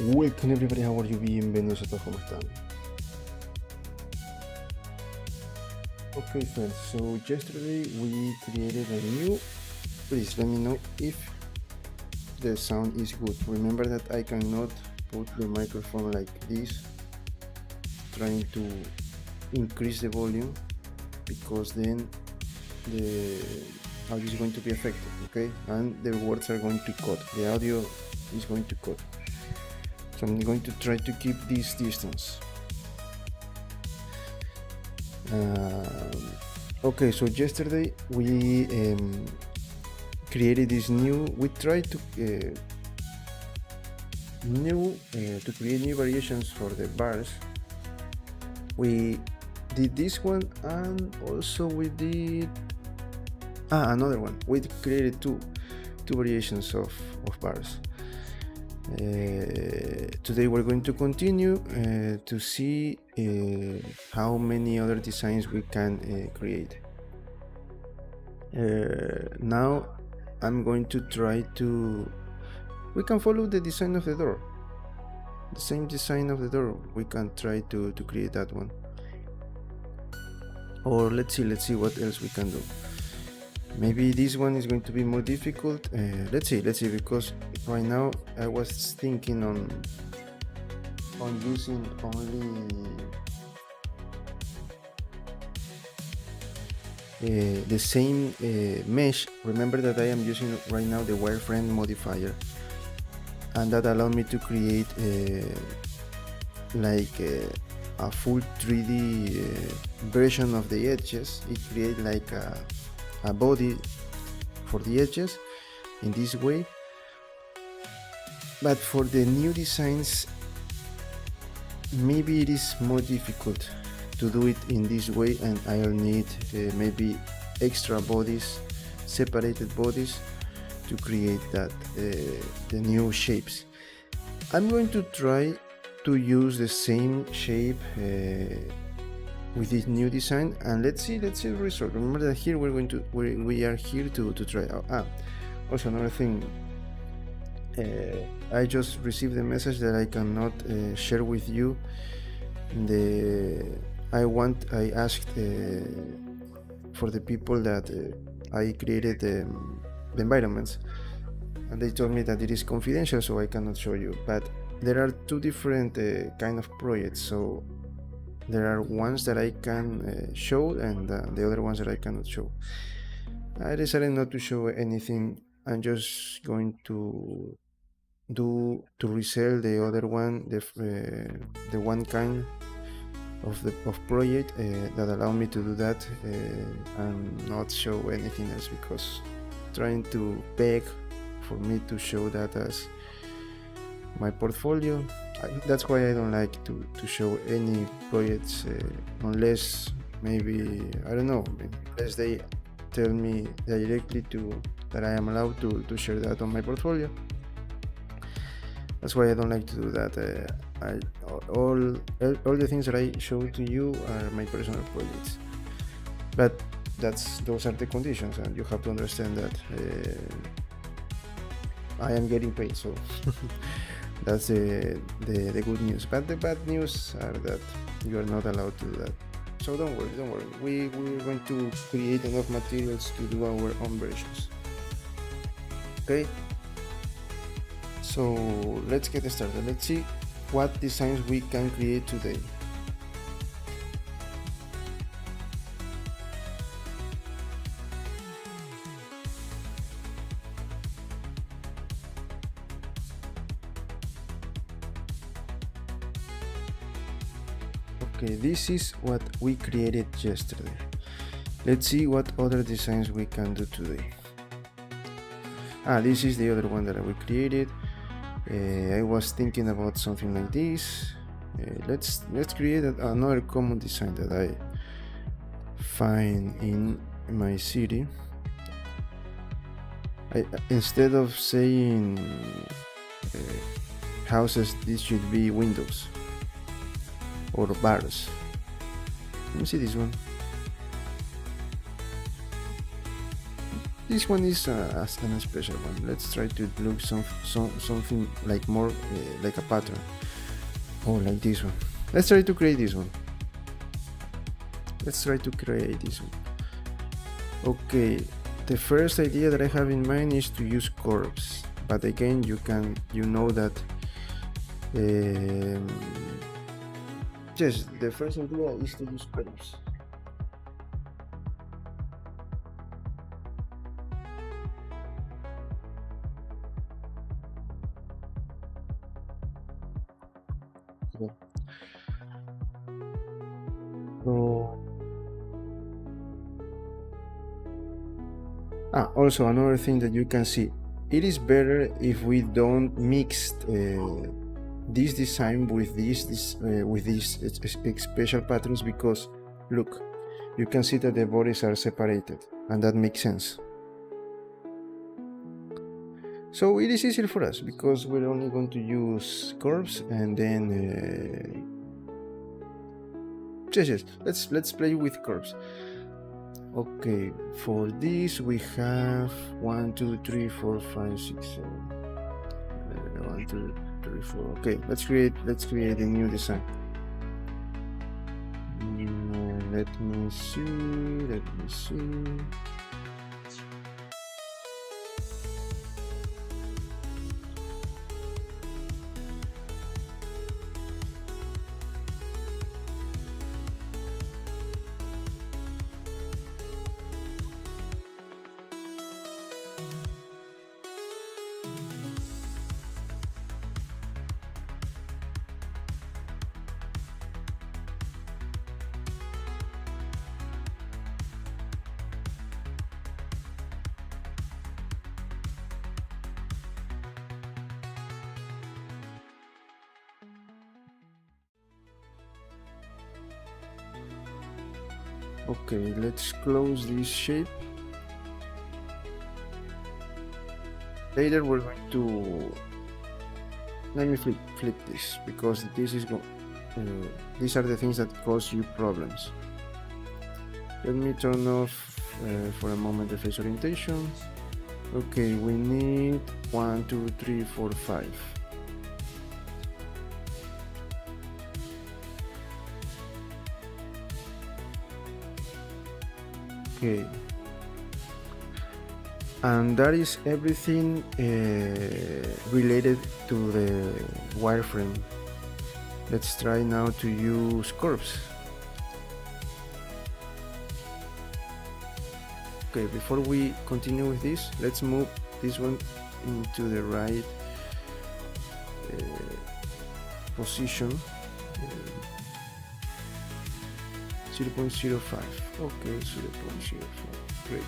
Welcome everybody, how are you? Bienvenidos a todos, ¿cómo están? Okay friends, so yesterday we created a new, please let me know if the sound is good. Remember that I cannot put the microphone like this, trying to increase the volume, because then the audio is going to be affected, okay? And the words are going to cut, the audio is going to cut. So I'm going to try to keep this distance. Okay, so yesterday we created this new, we tried to create new variations for the bars. We did this one, and also we did another one. We created two variations of bars. Today we're going to continue to see how many other designs we can create. Now I'm going to try to, we can follow the design of the door, the same design of the door. We can try to create that one, or let's see what else we can do. Maybe this one is going to be more difficult. Let's see, because right now I was thinking on using only the same mesh. Remember that I am using right now the wireframe modifier, and that allowed me to create a full 3D version of the edges. It creates like a body for the edges in this way. But for the new designs, maybe it is more difficult to do it in this way, and I'll need maybe extra bodies, separated bodies, to create that the new shapes. I'm going to try to use the same shape with this new design, and let's see the result. Remember that here we are here to try out. Also another thing, I just received a message that I cannot share with you. I asked for the people that I created the environments, and they told me that it is confidential, so I cannot show you. But there are two different kind of projects, so there are ones that I can show, and the other ones that I cannot show. I decided not to show anything. I'm just going to resell the other one, the one kind of project that allow me to do that, and not show anything else, because trying to beg for me to show that as my portfolio, that's why I don't like to show any projects unless maybe, I don't know, unless they tell me directly that I am allowed to share that on my portfolio. That's why I don't like to do that. All the things that I show to you are my personal projects, but those are the conditions, and you have to understand that I am getting paid, so that's the good news. But the bad news are that you are not allowed to do that. So don't worry. We're going to create enough materials to do our own versions. Okay, so let's get started. Let's see what designs we can create today. Okay, this is what we created yesterday. Let's see what other designs we can do today. This is the other one that we created. I was thinking about something like this. Let's create another common design that I find in my city. Instead of saying houses, this should be windows or bars. Let me see this one. This one is a special one. Let's try to look something like more like a pattern. Oh, like this one. Let's try to create this one. Okay, the first idea that I have in mind is to use curves, but again, you know that yes, the first idea is to use curves. Okay. So, also another thing that you can see, it is better if we don't mix this design with these special patterns, because look, you can see that the bodies are separated, and that makes sense. So it is easier for us because we're only going to use curves, and then yes, let's play with curves. Okay, for this we have 1 2 3 4 5 6 7 1 2 3 4. Okay, let's create a new design. Let me see. Okay, let's close this shape. Later we're going to, let me flip this, because this is these are the things that cause you problems. Let me turn off for a moment the face orientation. Okay, we need 1 2 3 4 5. Okay, and that is everything related to the wireframe. Let's try now to use curves. Okay, before we continue with this, let's move this one into the right position. 0.05. Okay, 0.05. Great.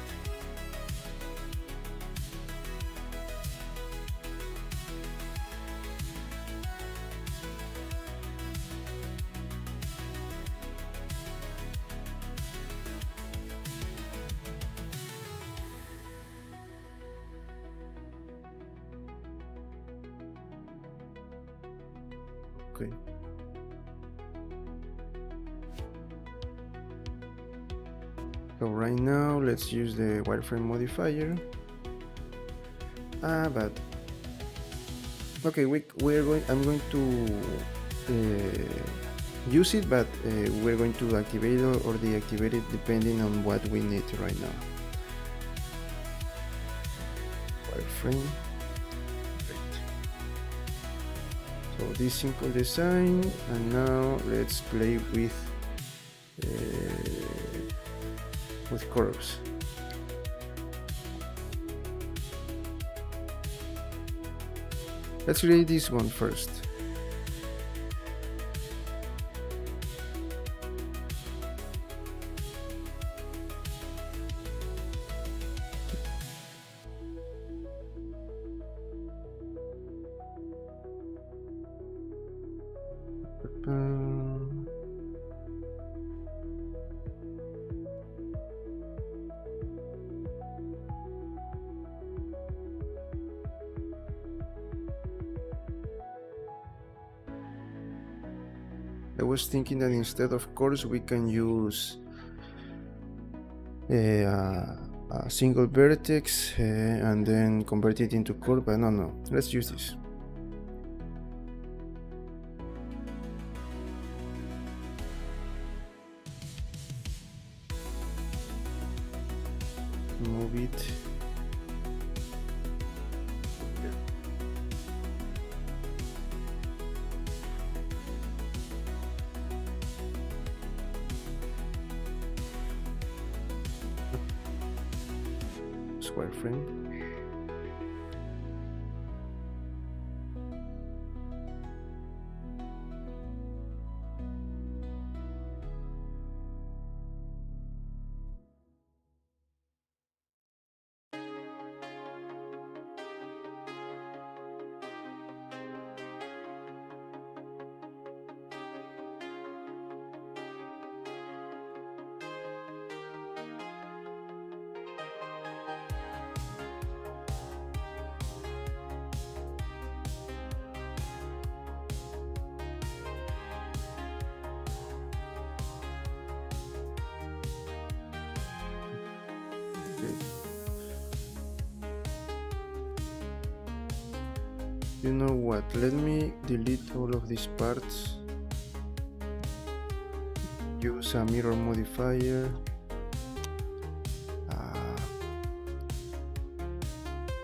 Okay. So right now let's use the wireframe modifier. But okay, I'm going to use it, but we're going to activate it or deactivate it depending on what we need right now. Wireframe. So this simple design, and now let's play with curves. Let's create this one first. I was thinking that instead of curves we can use a a single vertex and then convert it into curve, but no, let's use this. Move it. Wireframe. You know what, let me delete all of these parts, use a mirror modifier,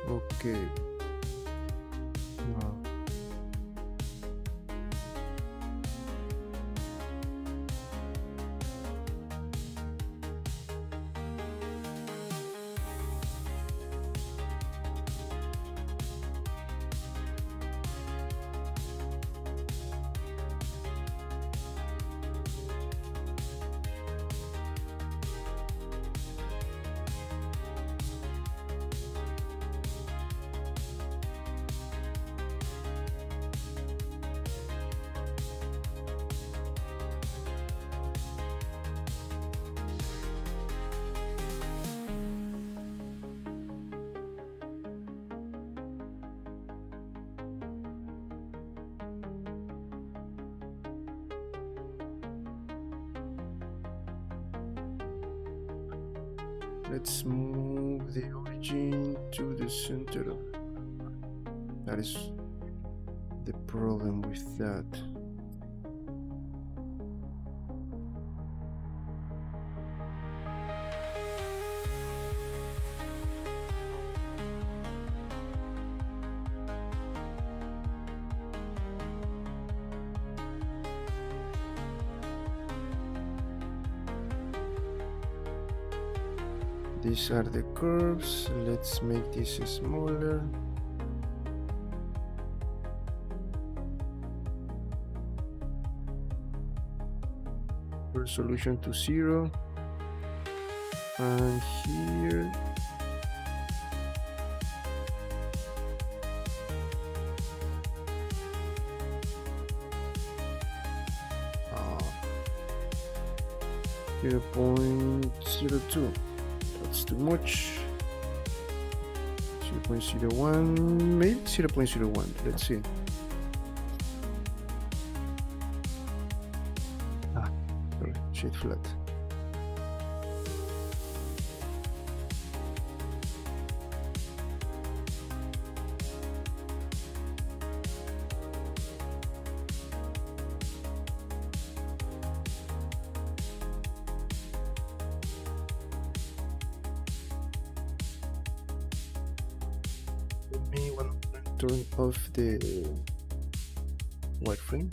okay, no. Let's move the origin to the center. That is the problem with that. These are the curves. Let's make this smaller. Resolution to 0. And here oh, 0.02. That's too much. 0.01, maybe 0.01. Let's see. Sorry, shade flat. Me want to turn off the wireframe.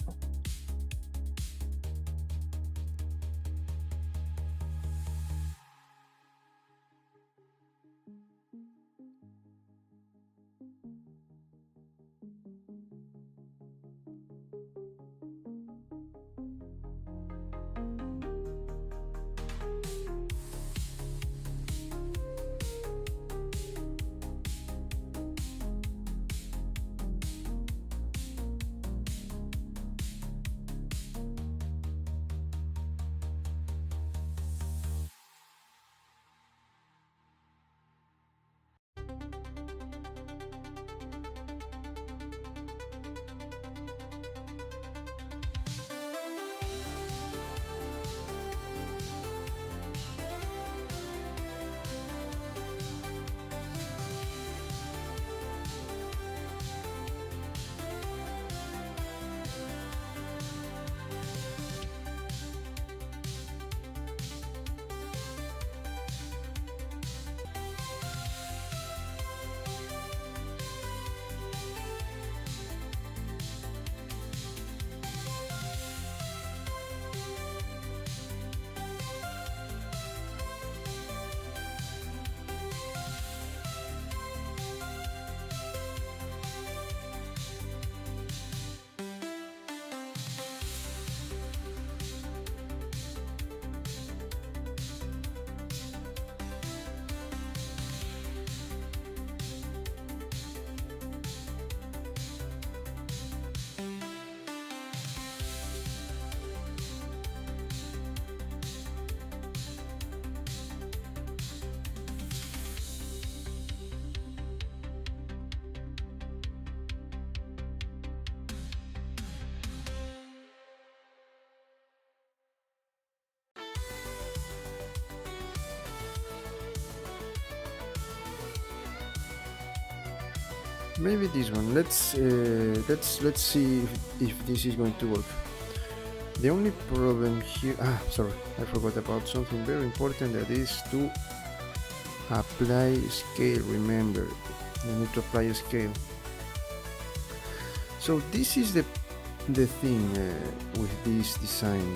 Maybe this one. Let's see if this is going to work. The only problem here, sorry, I forgot about something very important, that is to apply scale. Remember, you need to apply a scale. So this is the thing with this design.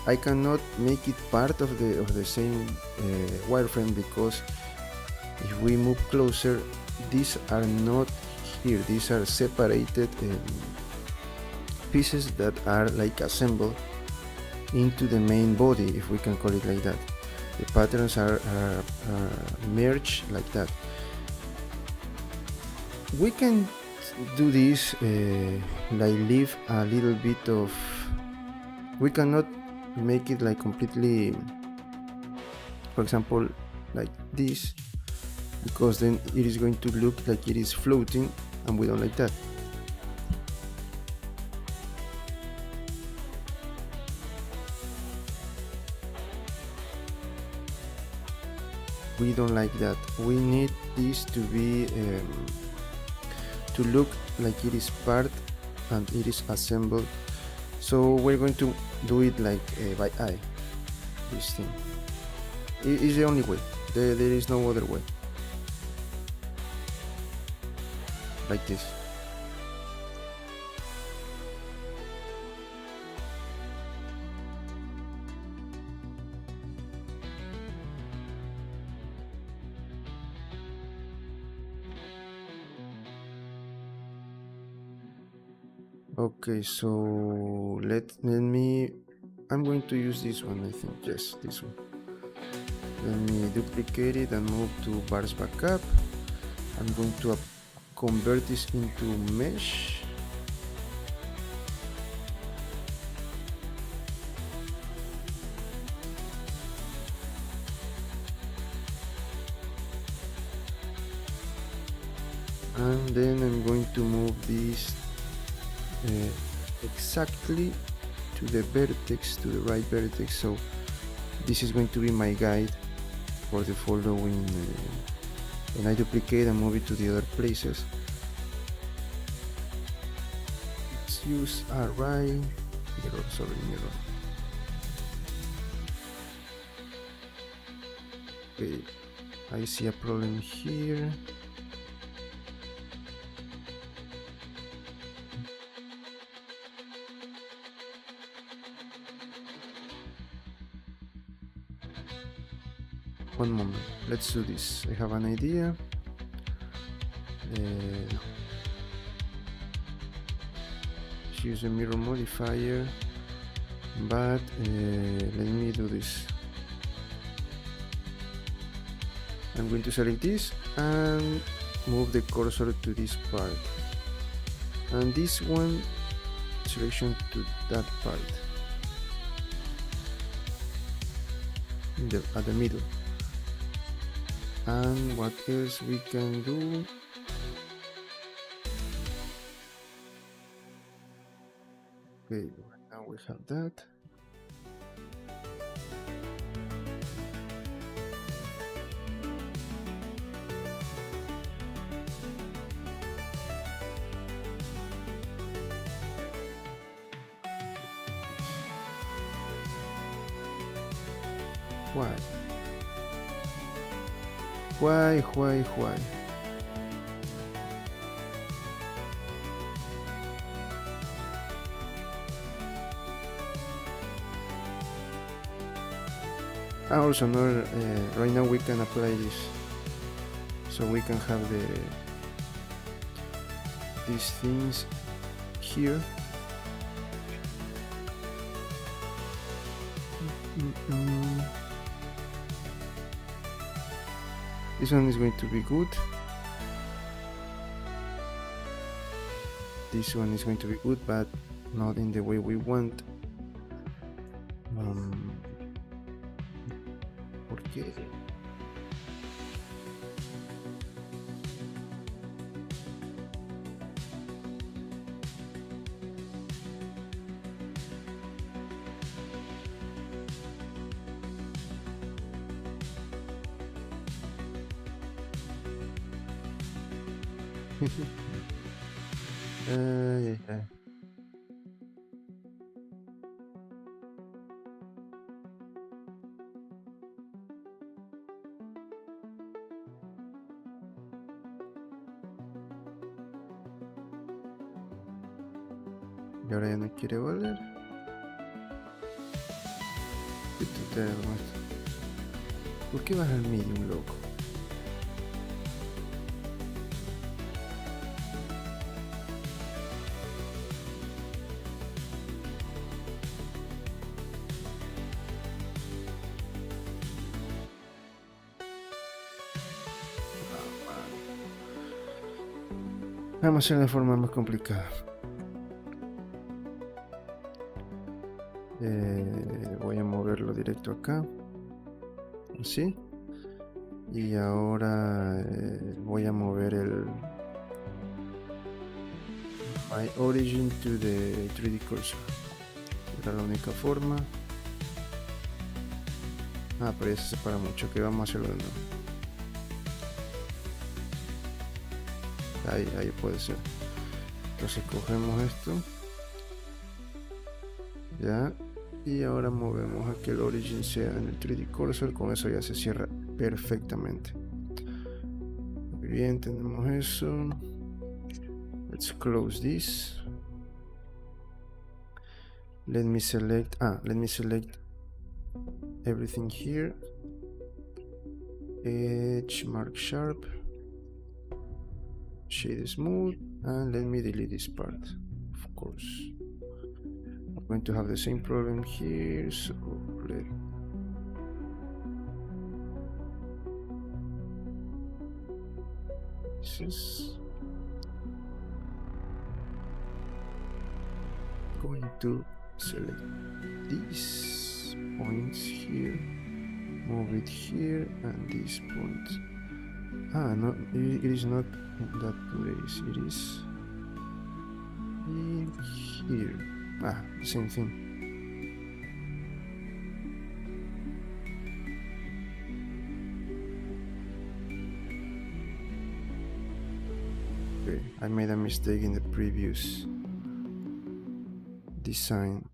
I cannot make it part of the same wireframe, because if we move closer, these are not here. These are separated pieces that are like assembled into the main body, if we can call it like that. The patterns are merged like that. We can do this, like leave a little bit of, we cannot make it like completely, for example, like this, because then it is going to look like it is floating, and we don't like that. We don't like that. We need this to be to look like it is part and it is assembled. So we're going to do it like by eye. This thing it is the only way. There is no other way. Like this. Okay, so let me, I'm going to use this one, I think. Yes, this one. Let me duplicate it and move to bars backup. I'm going to convert this into mesh. And then I'm going to move this exactly to the vertex, to the right vertex. So this is going to be my guide for the following. And I duplicate and move it to the other places. Let's use array mirror. Sorry, mirror. Okay, I see a problem here. One moment, let's do this. I have an idea. Use a mirror modifier, but let me do this. I'm going to select this and move the cursor to this part, and this one selection to that part at the middle. And what else we can do? Okay, now we have that. Why? Also, right now we can apply this, so we can have these things here. This one is going to be good. This one is going to be good, but not in the way we want. Okay. Yeah. Y ahora ya no quiere valer. ¿Qué tontería con esto? ¿Por qué vas al medium, loco? Vamos a hacer de forma más complicada. Voy a moverlo directo acá, así, y ahora voy a mover el my origin to the 3D cursor. Era la única forma. Pero ya se separa mucho, que vamos a hacerlo de nuevo. Ahí puede ser. Entonces cogemos esto, ya, y ahora movemos a que el origin sea en el 3D cursor. Con eso ya se cierra perfectamente. Muy bien, tenemos eso. Let's close this. Let me select everything here. Edge mark sharp, shade smooth, and let me delete this part, of course. I'm going to have the same problem here, so this is going to select these points here, move it here, and these points. No, it is not in that place, it is in here. Same thing. Okay, I made a mistake in the previous design.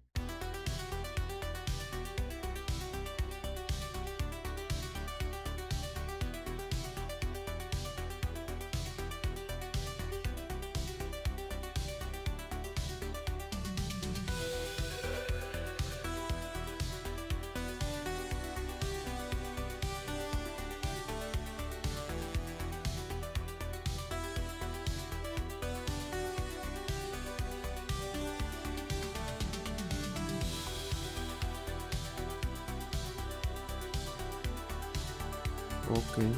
Okay,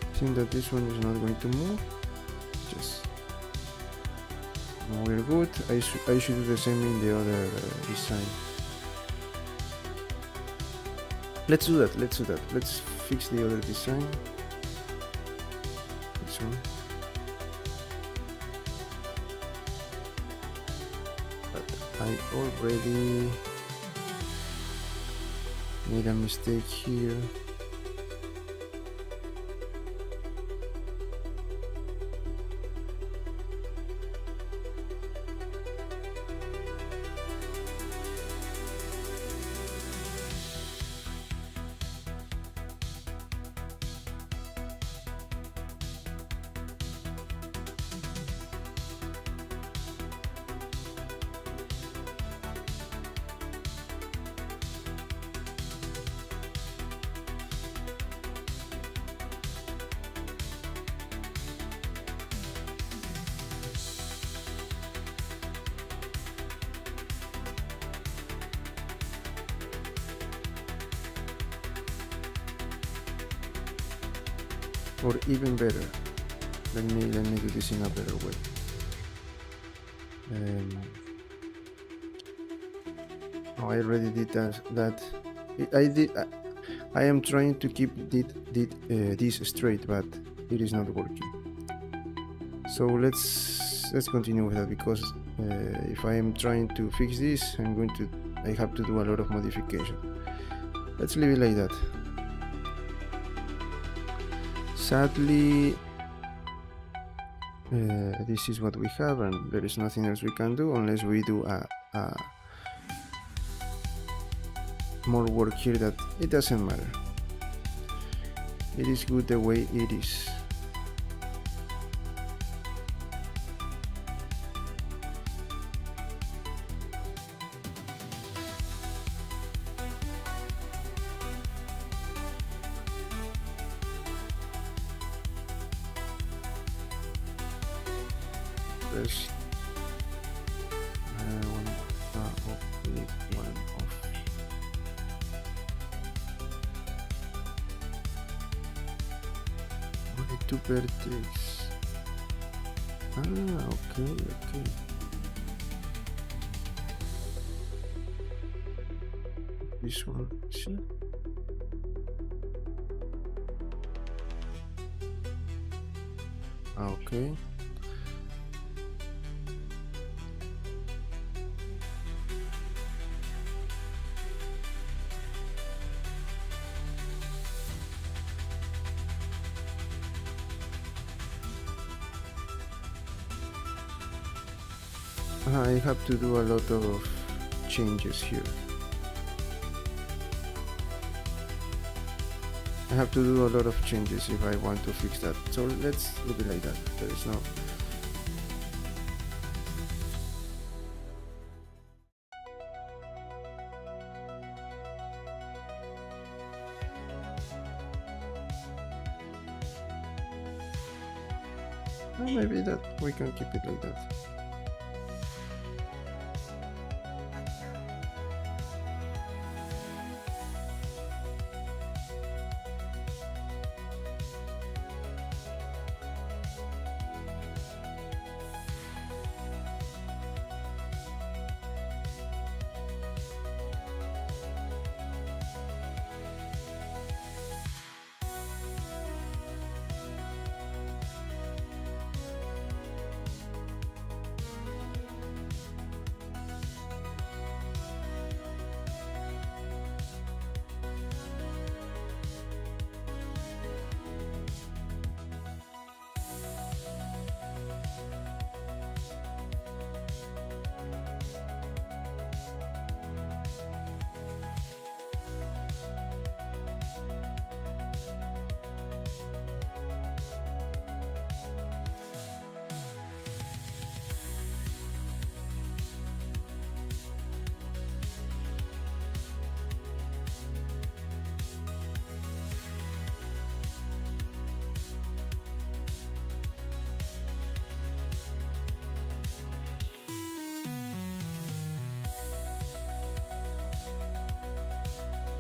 I think that this one is not going to move. Just we're good. I should do the same in the other design. Let's do that. Let's fix the other design. This one. But I already made a mistake here. Or even better, let me do this in a better way. I already did that. I am trying to keep this straight, but it is not working. So let's continue with that, because if I am trying to fix this, I have to do a lot of modification. Let's leave it like that. Sadly, this is what we have, and there is nothing else we can do unless we do a more work here. That it doesn't matter, it is good the way it is. First, one off. Only two vertex. Okay. This one, see? Okay. I have to do a lot of changes here. I have to do a lot of changes if I want to fix that. So let's leave it like that. There is no. Well, maybe that we can keep it like that.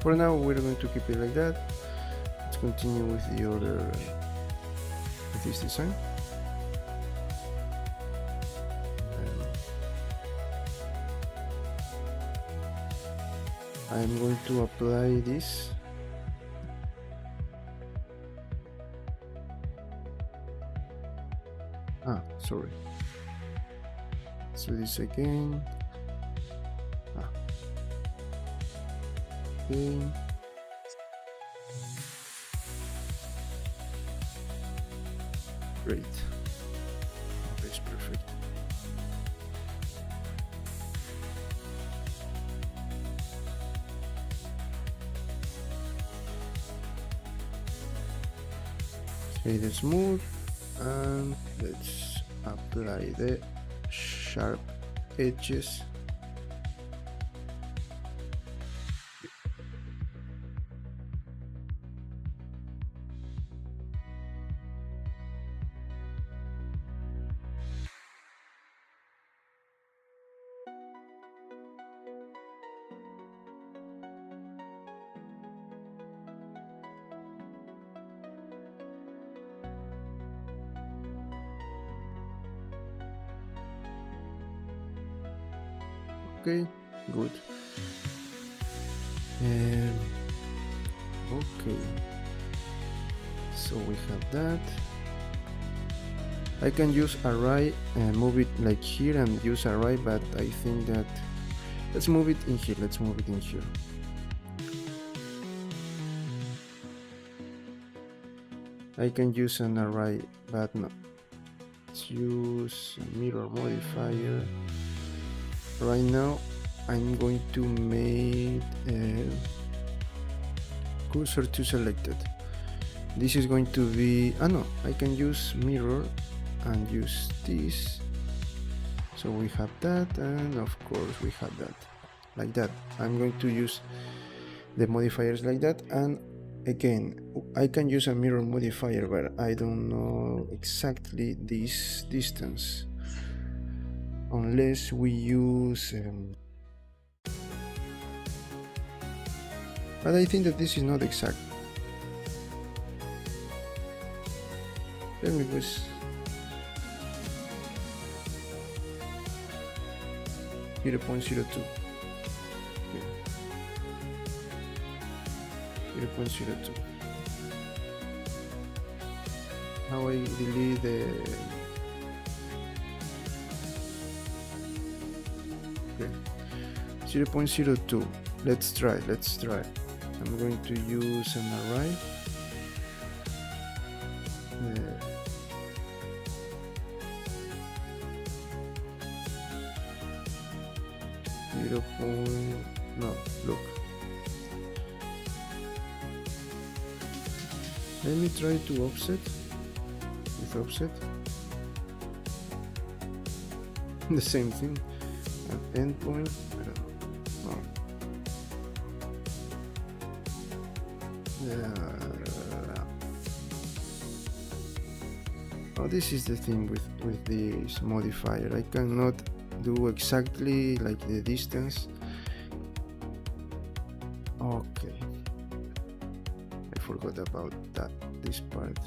For now, we're going to keep it like that. Let's continue with the other, with this design. I'm going to apply this. Sorry. Let's do this again. Okay. Great. That's perfect. Okay, the smooth, and let's apply the sharp edges. Okay, good. Okay, so we have that. I can use array and move it like here and use array, but I think that let's move it in here. Let's move it in here. I can use an array, but no. let's use a mirror modifier. Right now I'm going to make cursor to selected. This is going to be, no, I can use mirror and use this. So we have that, and of course we have that, like that. I'm going to use the modifiers like that, and again, I can use a mirror modifier, but I don't know exactly this distance unless we use but I think that this is not exact. Let me use 0.02. Okay. 0.02. Now I delete the okay. 0.02. Let's try. I'm going to use an array. 0. No, look. Let me try to offset with offset. The same thing. An endpoint. I don't know. Oh, this is the thing with this modifier. I cannot do exactly like the distance. Okay, I forgot about that. This part.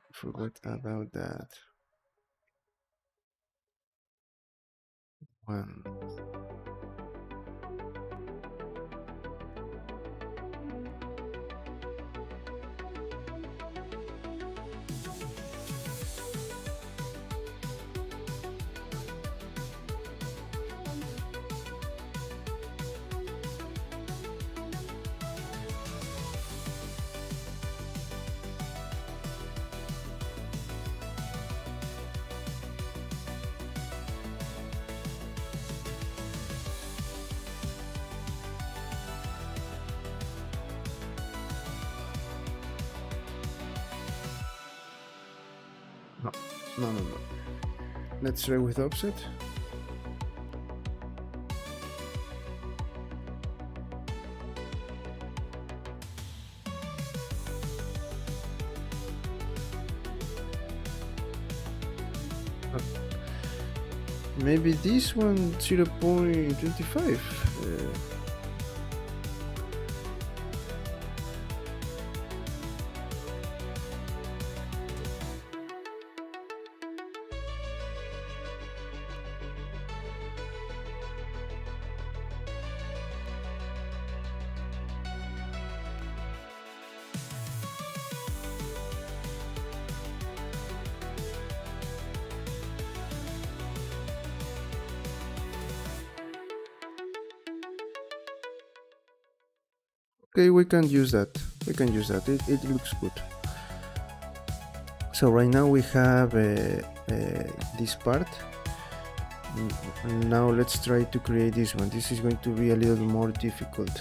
I forgot about that one. No. Let's try with offset. Maybe this one 0.25. Okay, we can use that. It looks good. So right now we have this part. Now let's try to create this one. This is going to be a little more difficult.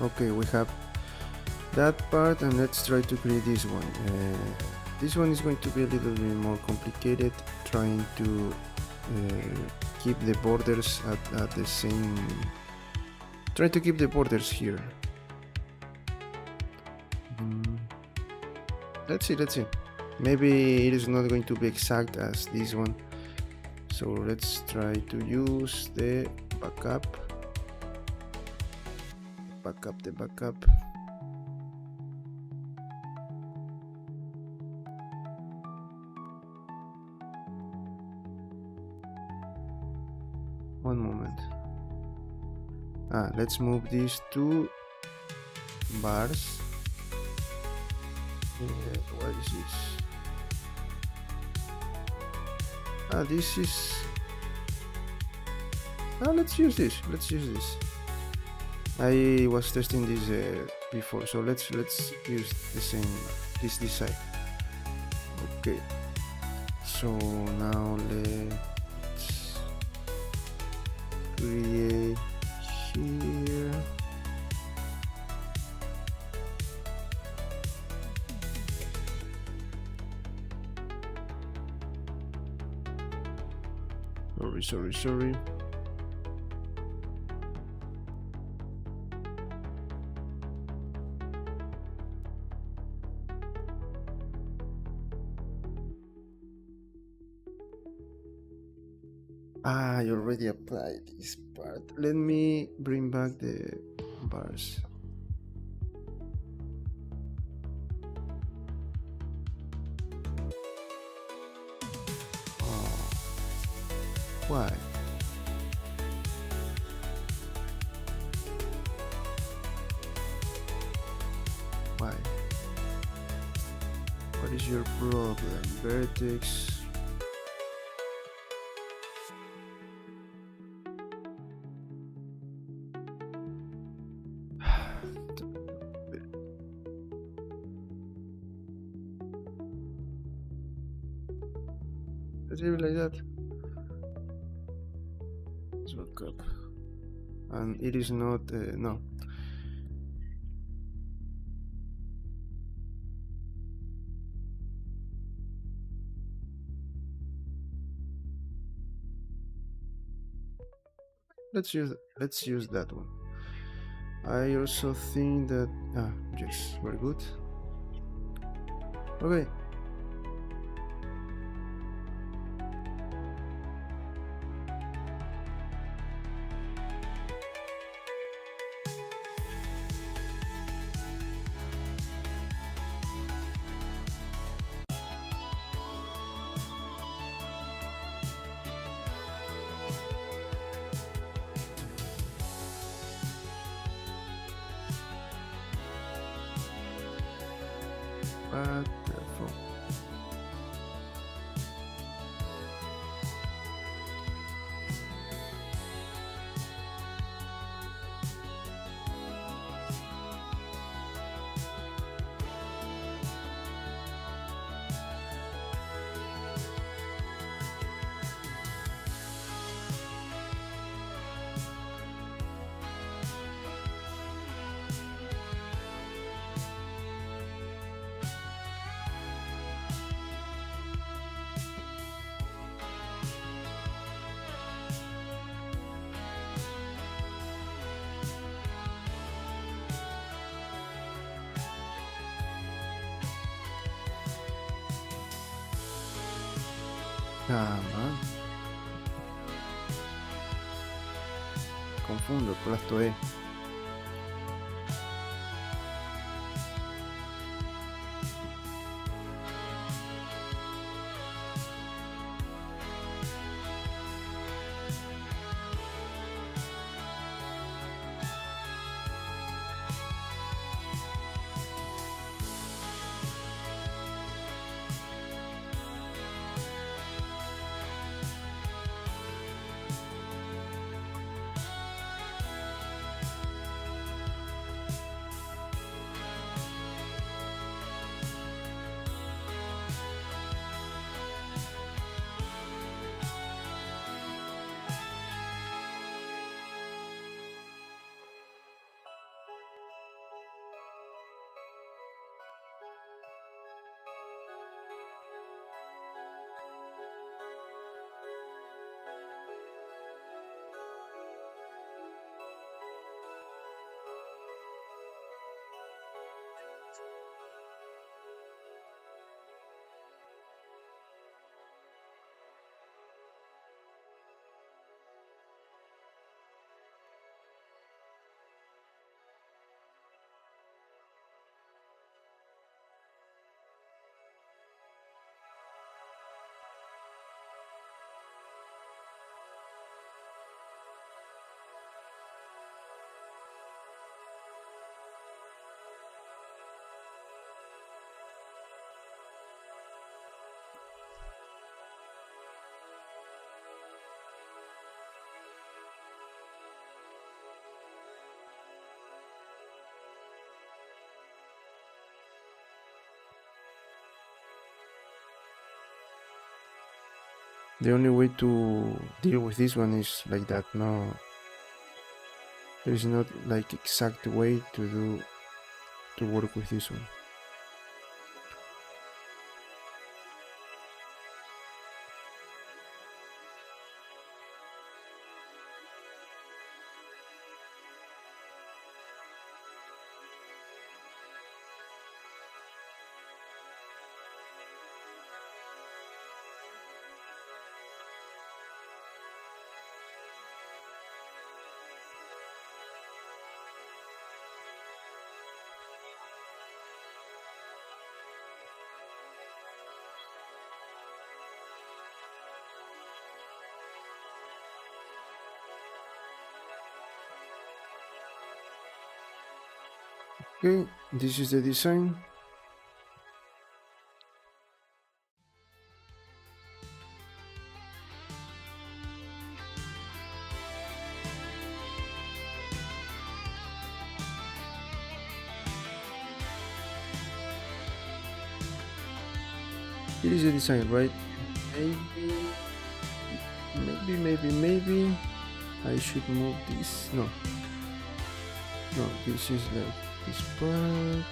Okay, we have that part, and let's try to create this one. This one is going to be a little bit more complicated, trying to keep the borders at the same. Try to keep the borders here. Let's see. Maybe it is not going to be exact as this one, So let's try to use the backup. The backup. One moment. Let's move these two bars. What is this? This is. Let's use this. I was testing this before, so let's use the same this side. Okay. So now let's create here. Sorry. I already applied this part. Let me bring back the bars. Oh, why? What is your problem? Vertex. Let's leave it like that. Let's back up. And it is not, no. Let's use that one. I also think that yes, very good. Okay. Wonderful. Man. Confundo, plasto E. The only way to deal with this one is like that. No, there is not like exact way to work with this one. Okay, this is the design. Here is the design, right? Maybe I should move this. No, this is like this part.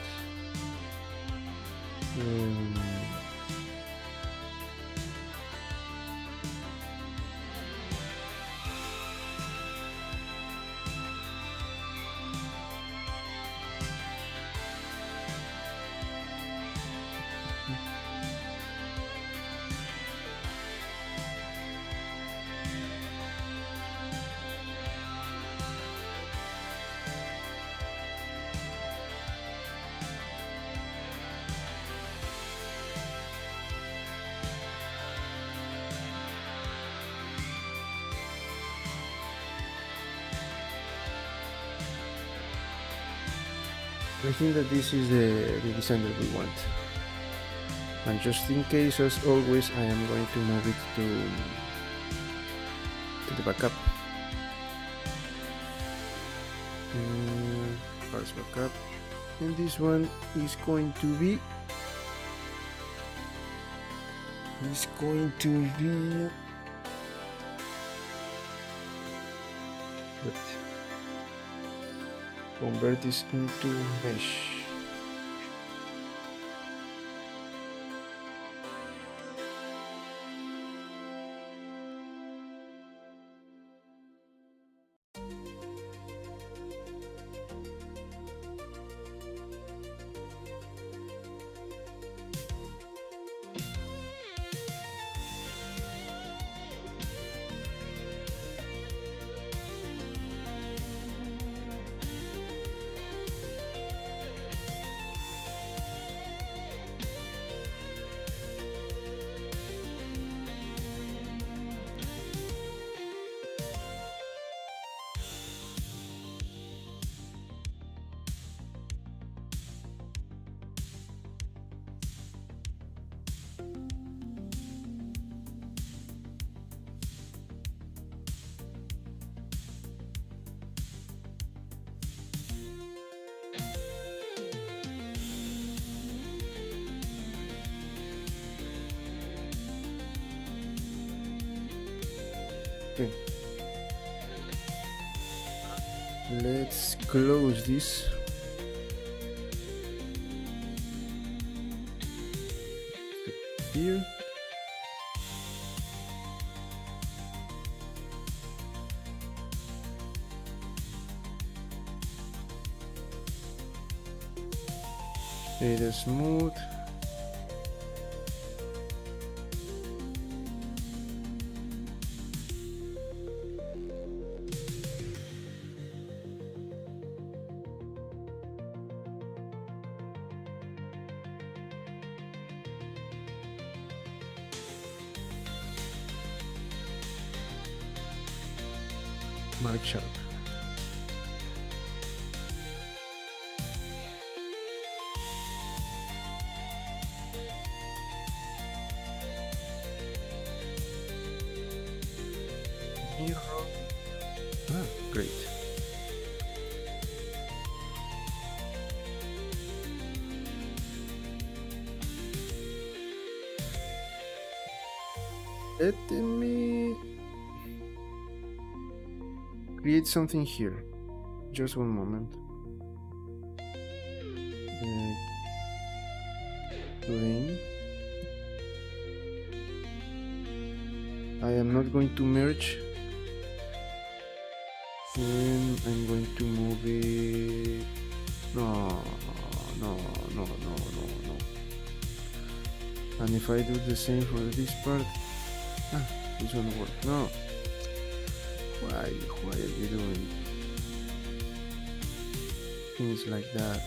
I think that this is the design that we want. And just in case, as always, I am going to move it to the backup. Parse backup. And this one is going to be convert this into mesh. Okay. Let's close this. Here. It is smooth. Mark sharp. Great. Let me create something here. Just one moment. Plane. I am not going to merge, and I'm going to move it. No. And if I do the same for this part, this won't work. No. Why are you doing things like that?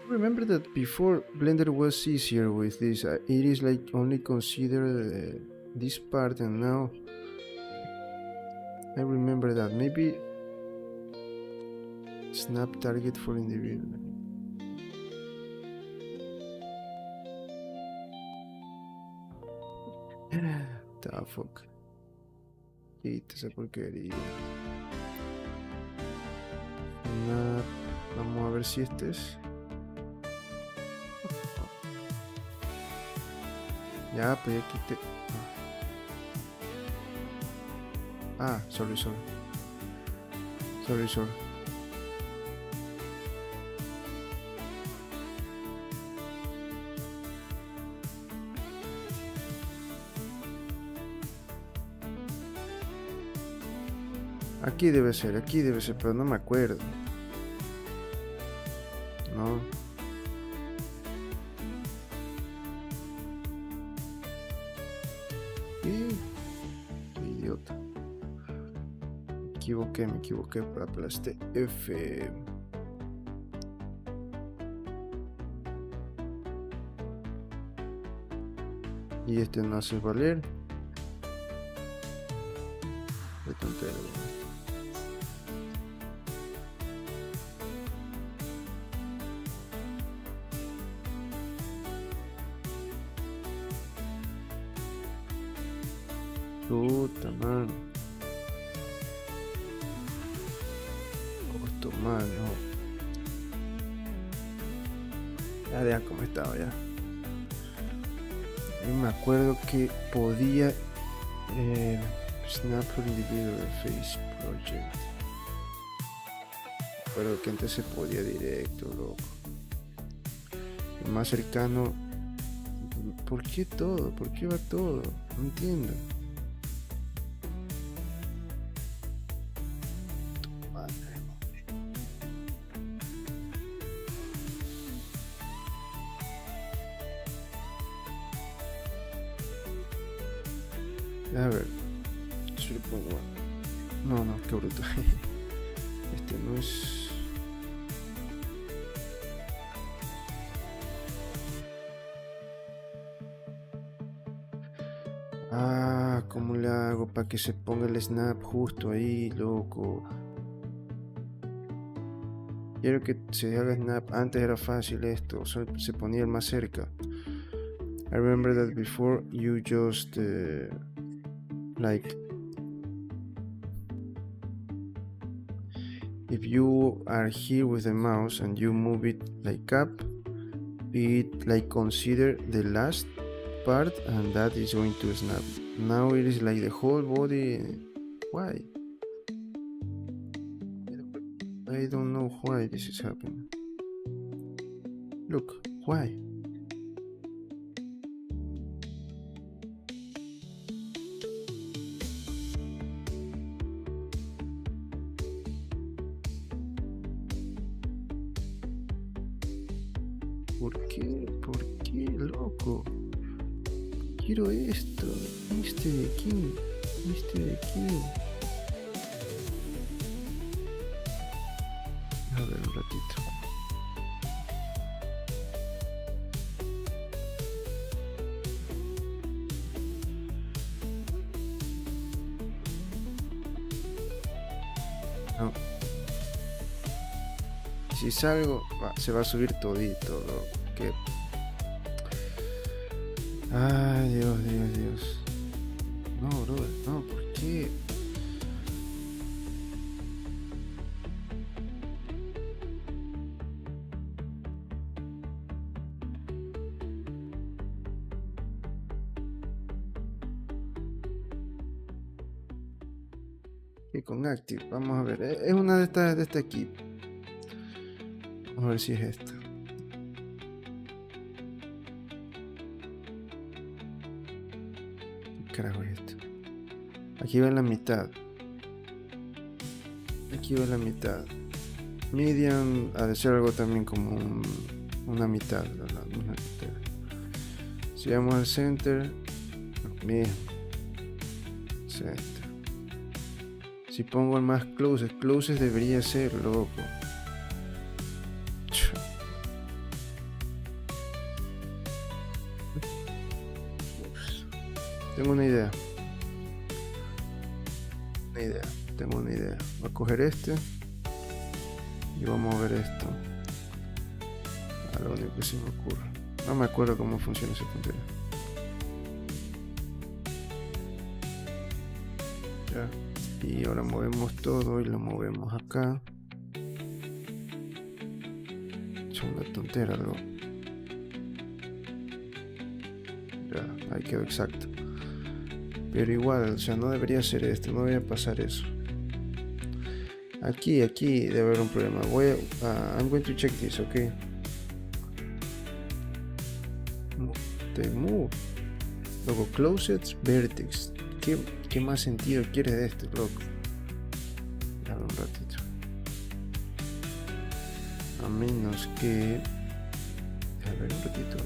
Remember that before Blender was easier with this. It is like only consider this part, and now I remember that maybe snap target for individual. The fuck. Quita esa porquería. Vamos a ver si este es. Ya, pues ya quité. Sorry. Aquí debe ser, pero no me acuerdo. No. Qué idiota. Me equivoqué, para aplasté F. Y este no hace valer. Qué tontería. Puta mano. Esto mal, no. Ya deja como estaba ya. Yo me acuerdo que podía snap for individual face project. Pero que antes se podía directo, loco. El más cercano. ¿Por qué todo? ¿Por qué va todo? No entiendo. A ver, si le pongo. No, qué bruto. Este no es. ¿Cómo le hago para que se ponga el snap justo ahí, loco? Quiero que se haga snap. Antes era fácil esto, solo se ponía el más cerca. I remember that before you just like if you are here with the mouse and you move it like up, it like consider the last part and that is going to snap. Now it is like the whole body. Why? I don't know why this is happening. Look, why? ¿Por qué, loco? Quiero esto, este de aquí. A ver, un ratito. No. Si salgo, se va a subir todito, loco. Que... Ay, Dios. No, brother, no, ¿por qué? Y con active, vamos a ver, es una de estas de este equipo. Vamos a ver si es esta. ¿Qué carajo es esto? Aquí va en la mitad. Aquí va en la mitad. Median ha de ser algo también como una mitad, la misma mitad. Si vamos al center, bien. Center. Si pongo el más closest debería ser, loco. Tengo una idea. Tengo una idea. Voy a coger este y vamos a ver esto. Lo único que se me ocurre. No me acuerdo cómo funciona ese puntero. Ya. Y ahora movemos todo y lo movemos acá. Es una tontera, ¿no? Ya, ahí quedó exacto. Pero igual, o sea, no debería ser esto, no debería pasar eso. Aquí debe haber un problema. I'm going to check this, okay? Move. Luego, closest vertex. ¿Qué más sentido quiere de este, loco? Dame un ratito. A menos que... A ver un ratito.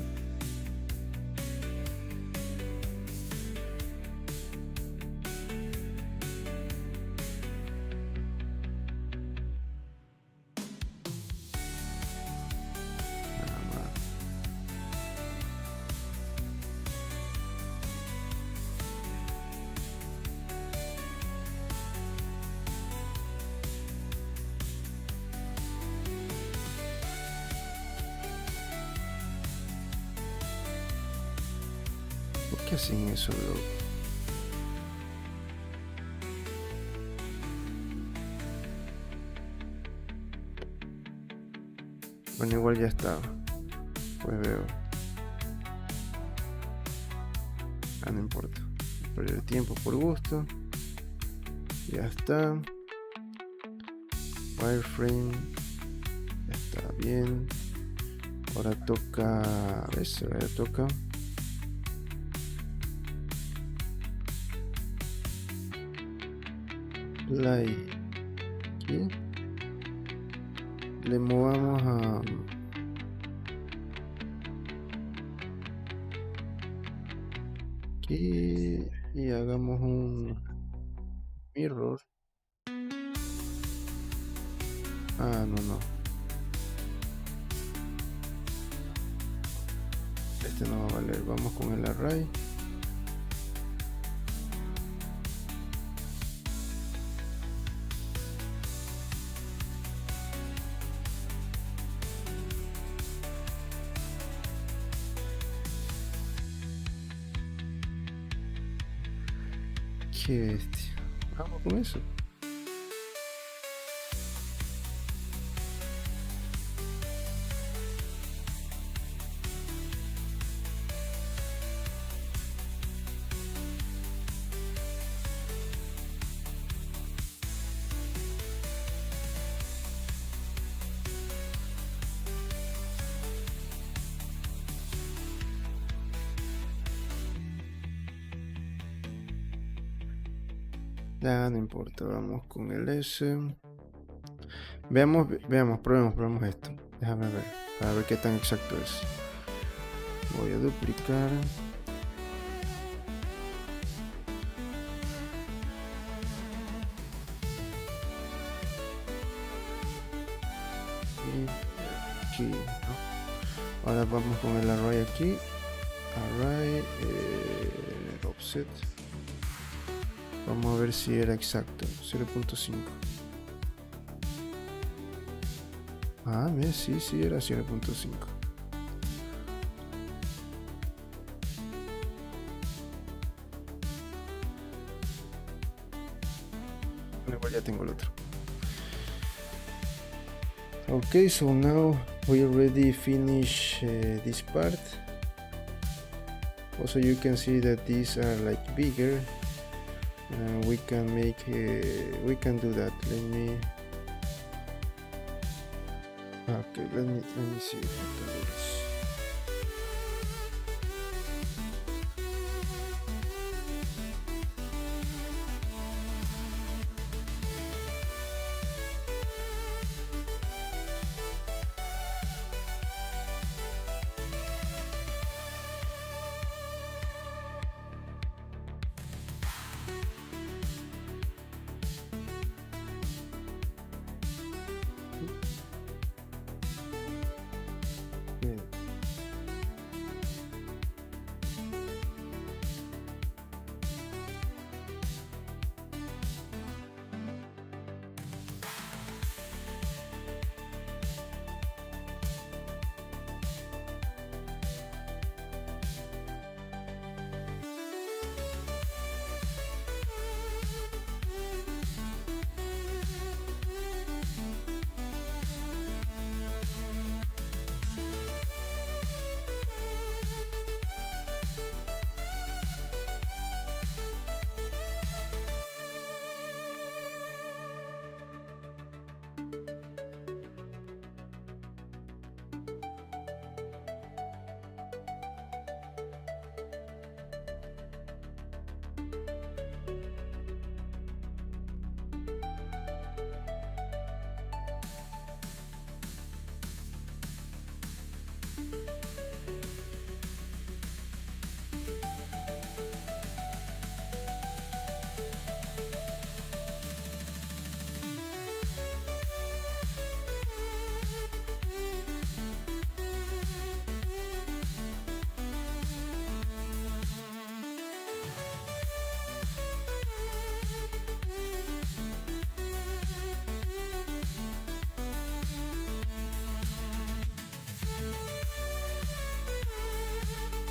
¿Por qué hacen eso, loco? Bueno, igual ya estaba. Pues veo. No importa. Perder tiempo por gusto. Ya está. Wireframe. Ya está bien. Ahora toca. Eso, ahora toca. Play. Aquí. Le movamos a. Aquí. Y hagamos un mirror. No. Este no va a valer. Vamos con el array. Qué bestia. Vamos con eso. Ya, no importa, vamos con el S. Veamos, probemos esto. Déjame ver, para ver qué tan exacto es. Voy a duplicar. Y aquí, ¿no? Ahora vamos con el array aquí. Array, offset. Vamos a ver si era exacto. 0.5. Sí, era 0.5. Bueno, igual ya tengo el otro. Okay, so now we already finish this part. Also, you can see that these are like bigger. we can make we can do that. Let me see if I can do this. Okay.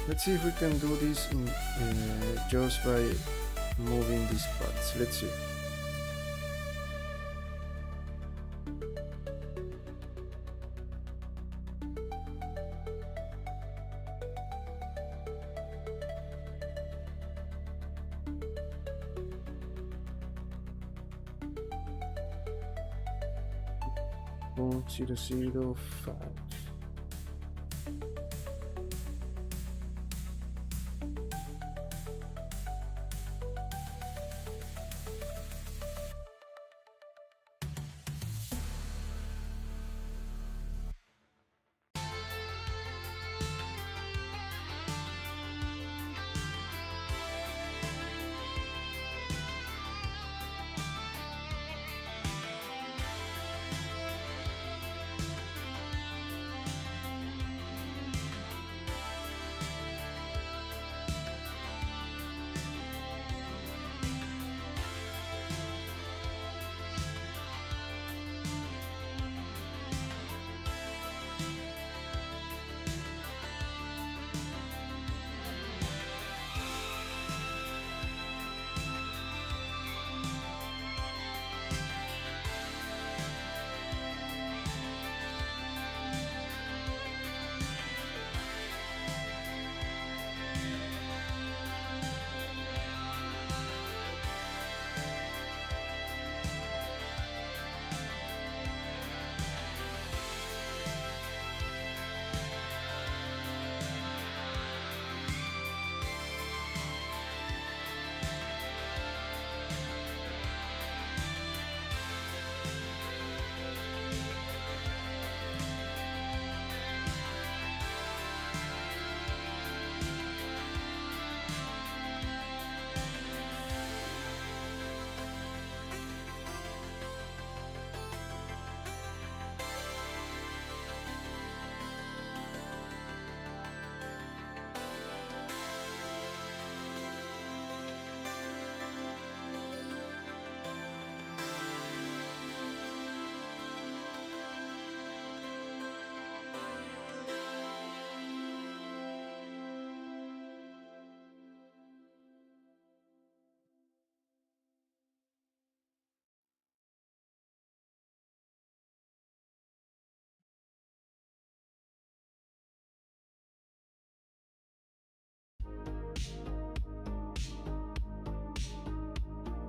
Let's see if we can do this in just by moving these parts. Let's see. Point 005.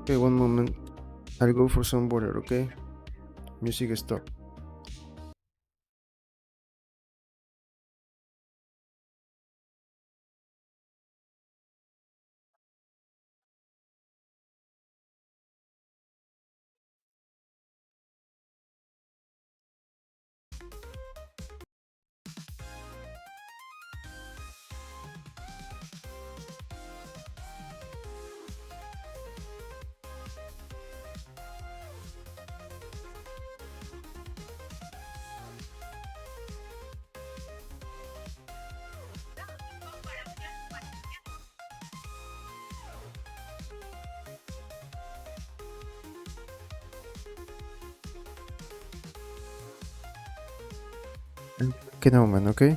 Okay, one moment. I'll go for some water, okay? Music stop. Okay, now, man, okay?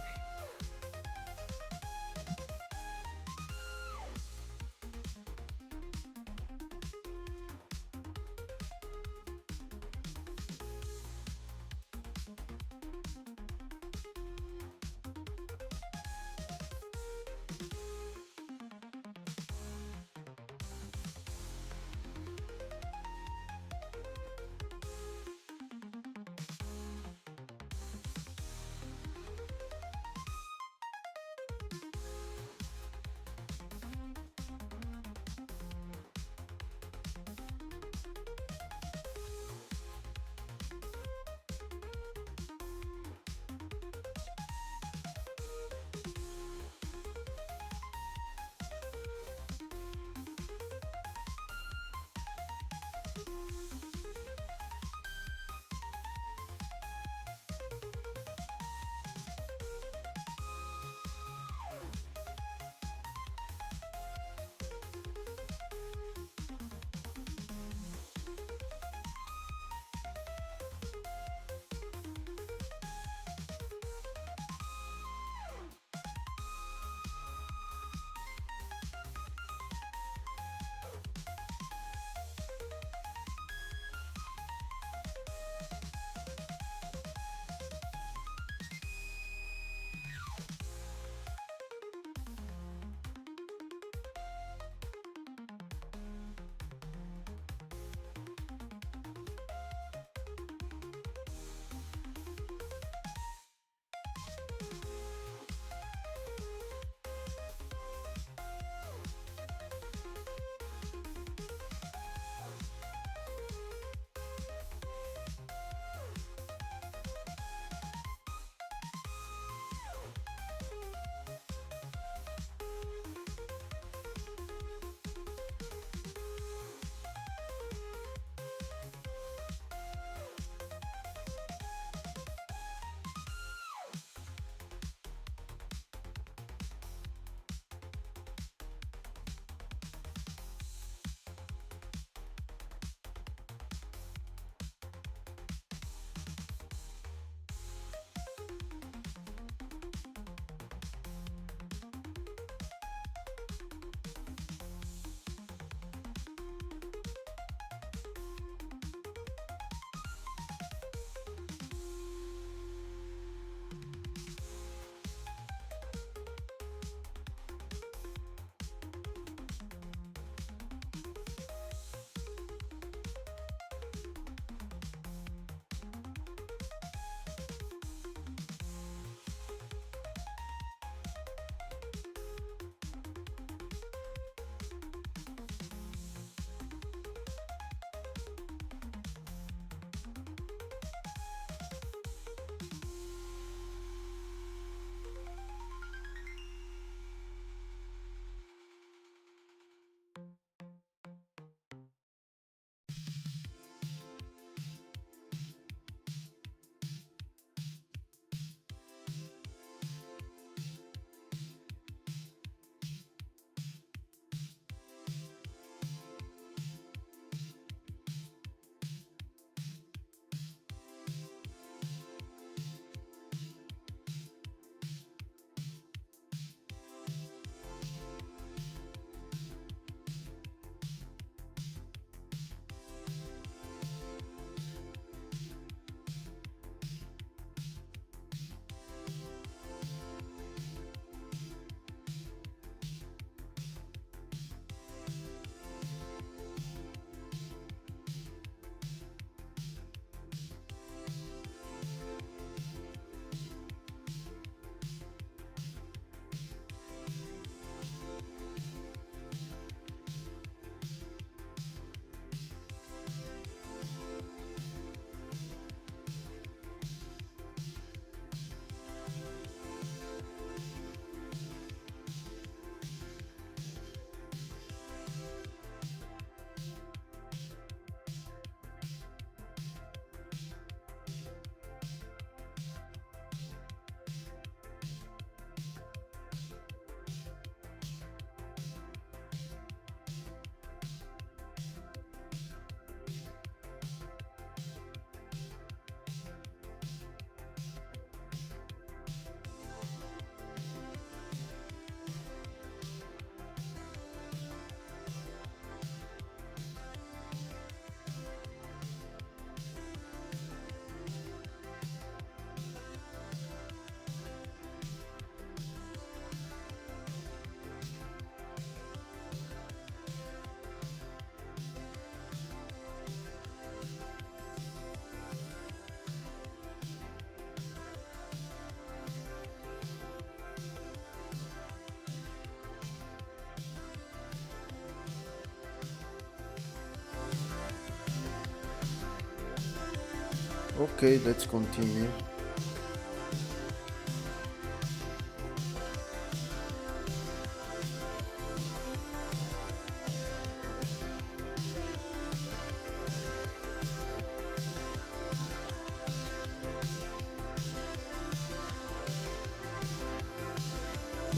Okay, let's continue.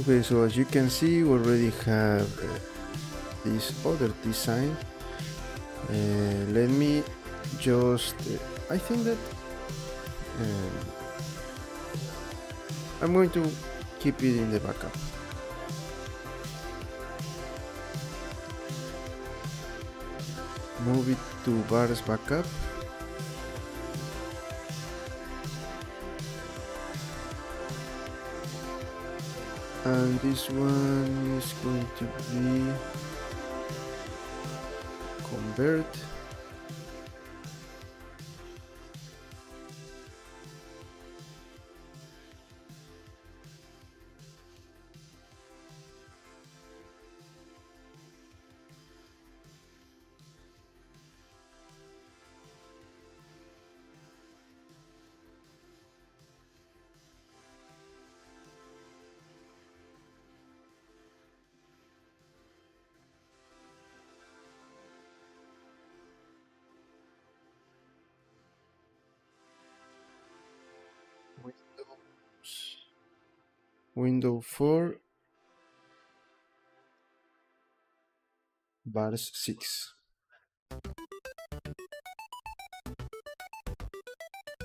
Okay, so as you can see, we already have this other design. Let me just I think that I'm going to keep it in the backup. Move it to bars backup. And this one is going to be convert. Window 4 bars 6.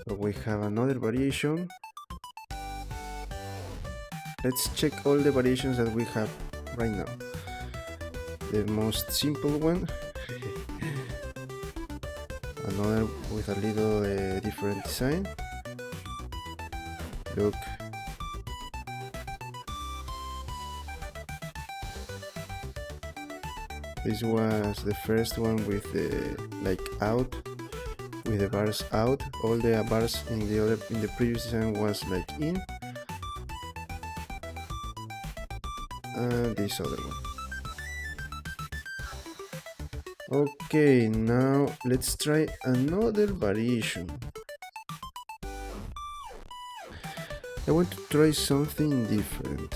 So we have another variation. Let's check all the variations that we have right now. The most simple one. Another with a little different design. Look. This was the first one with the like out, with the bars out. All the bars in the previous design was like in. And this other one. Okay, now let's try another variation. I want to try something different.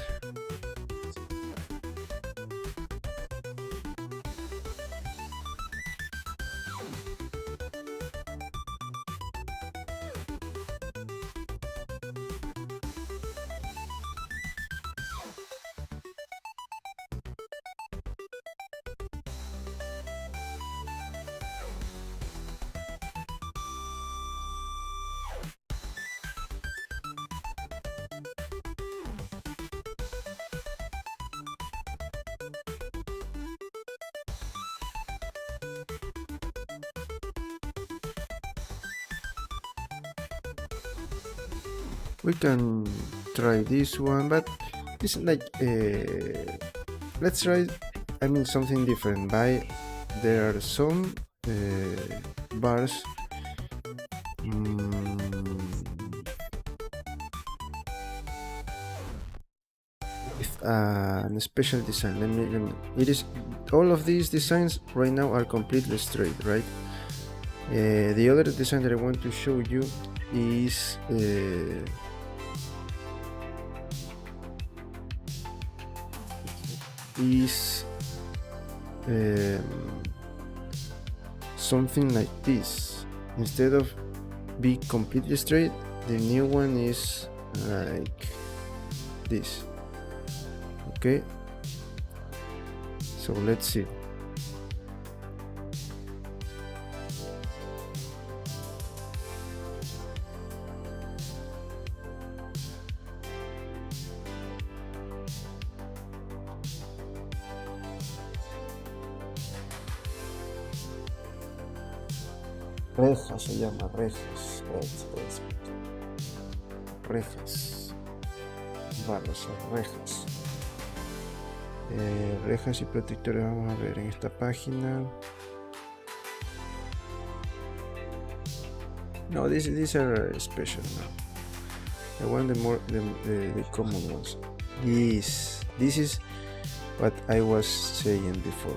We can try this one, but it's like let's try something different. There are some bars with a special design. It is all of these designs right now are completely straight, right? The other design that I want to show you is something like this. Instead of be completely straight, the new one is like this. Okay, so let's see. Rejas se llama, rejas. Rejas. Barras, rejas. Rejas y protectores, vamos a ver en esta página. No, these are special now. I want the common ones. This is what I was saying before.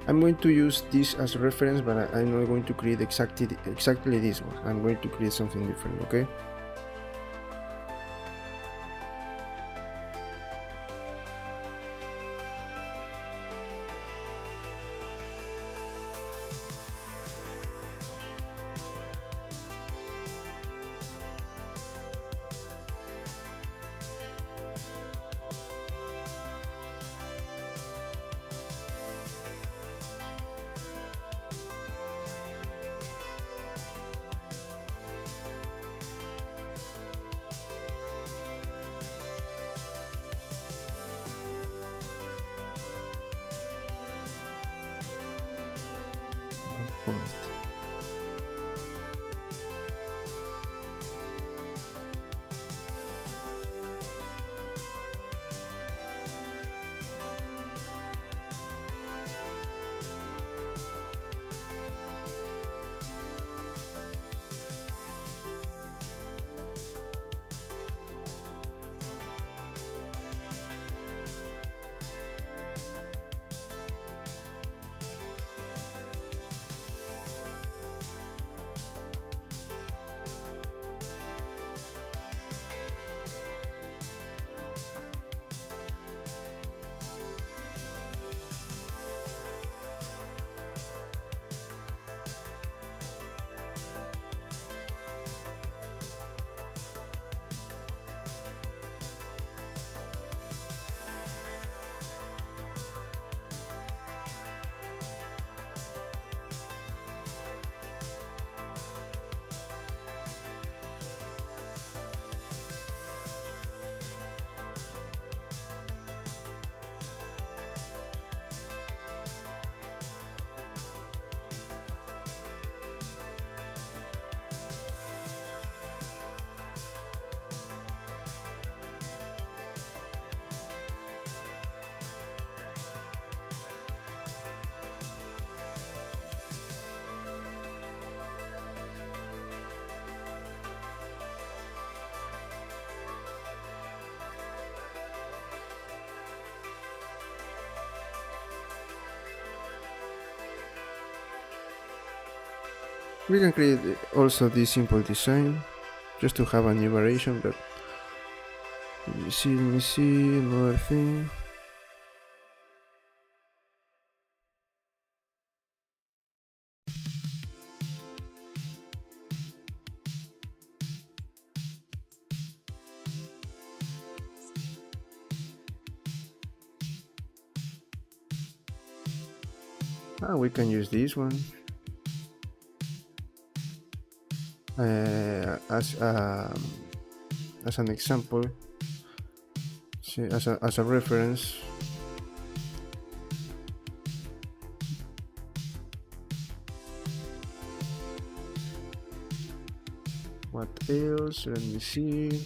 I'm going to use this as a reference, but I'm not going to create exactly this one. I'm going to create something different, okay? We can create also this simple design just to have a new variation, but let me see another thing. We can use this one as an example, as a reference. What else? Let me see.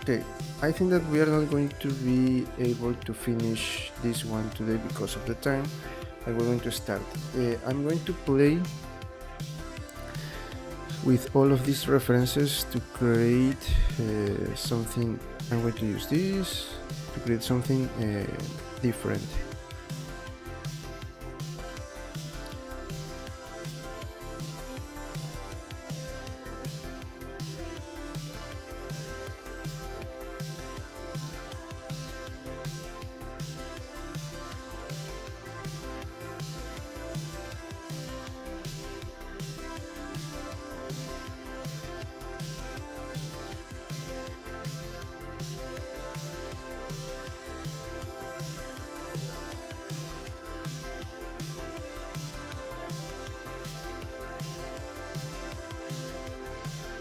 Okay, I think that we are not going to be able to finish this one today because of the time, and we're going to start. I'm going to play with all of these references to create something. I'm going to use this to create something different.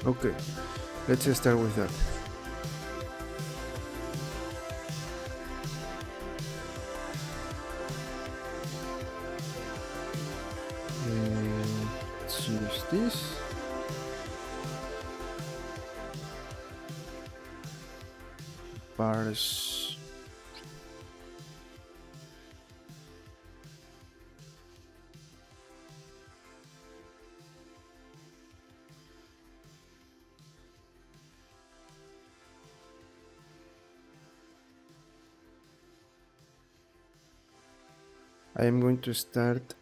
Okay, let's start with that. Let's use this. Parse. I am going to start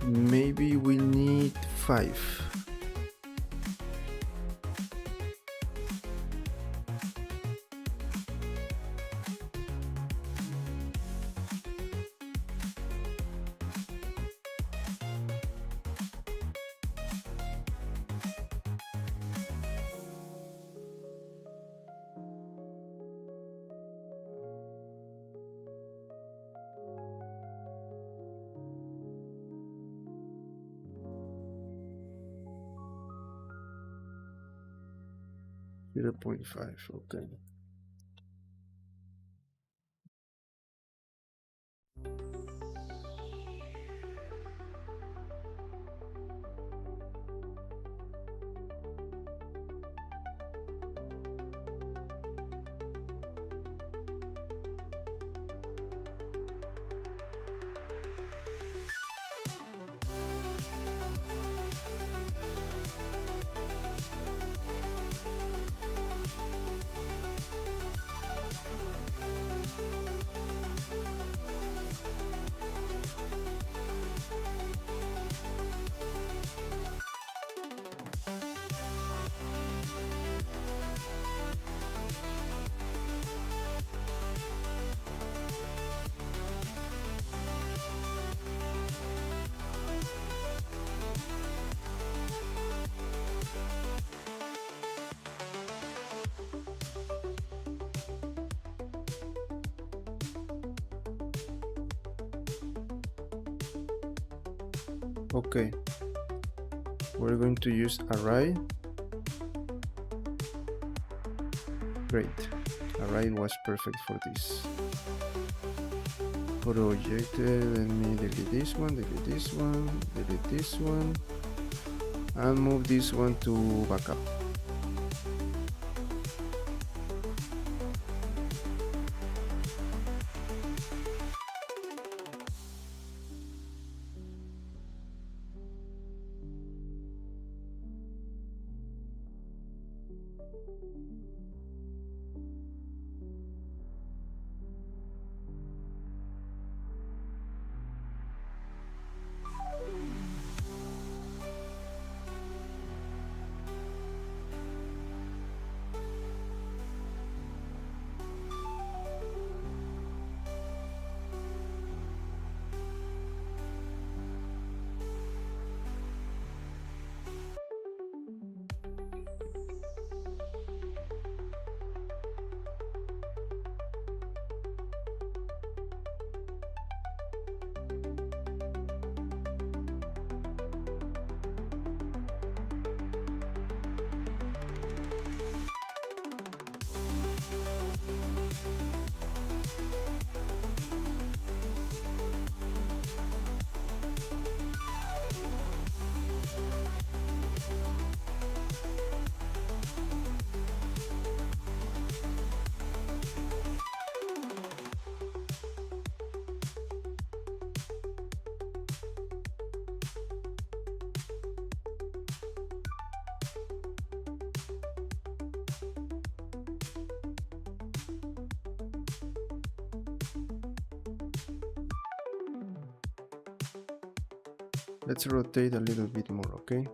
maybe we need 5. Zero 0.5, okay. Okay, we're going to use array. Great, array was perfect for this project. Let me delete this one, delete this one, delete this one, and move this one to backup. Let's rotate a little bit more, okay?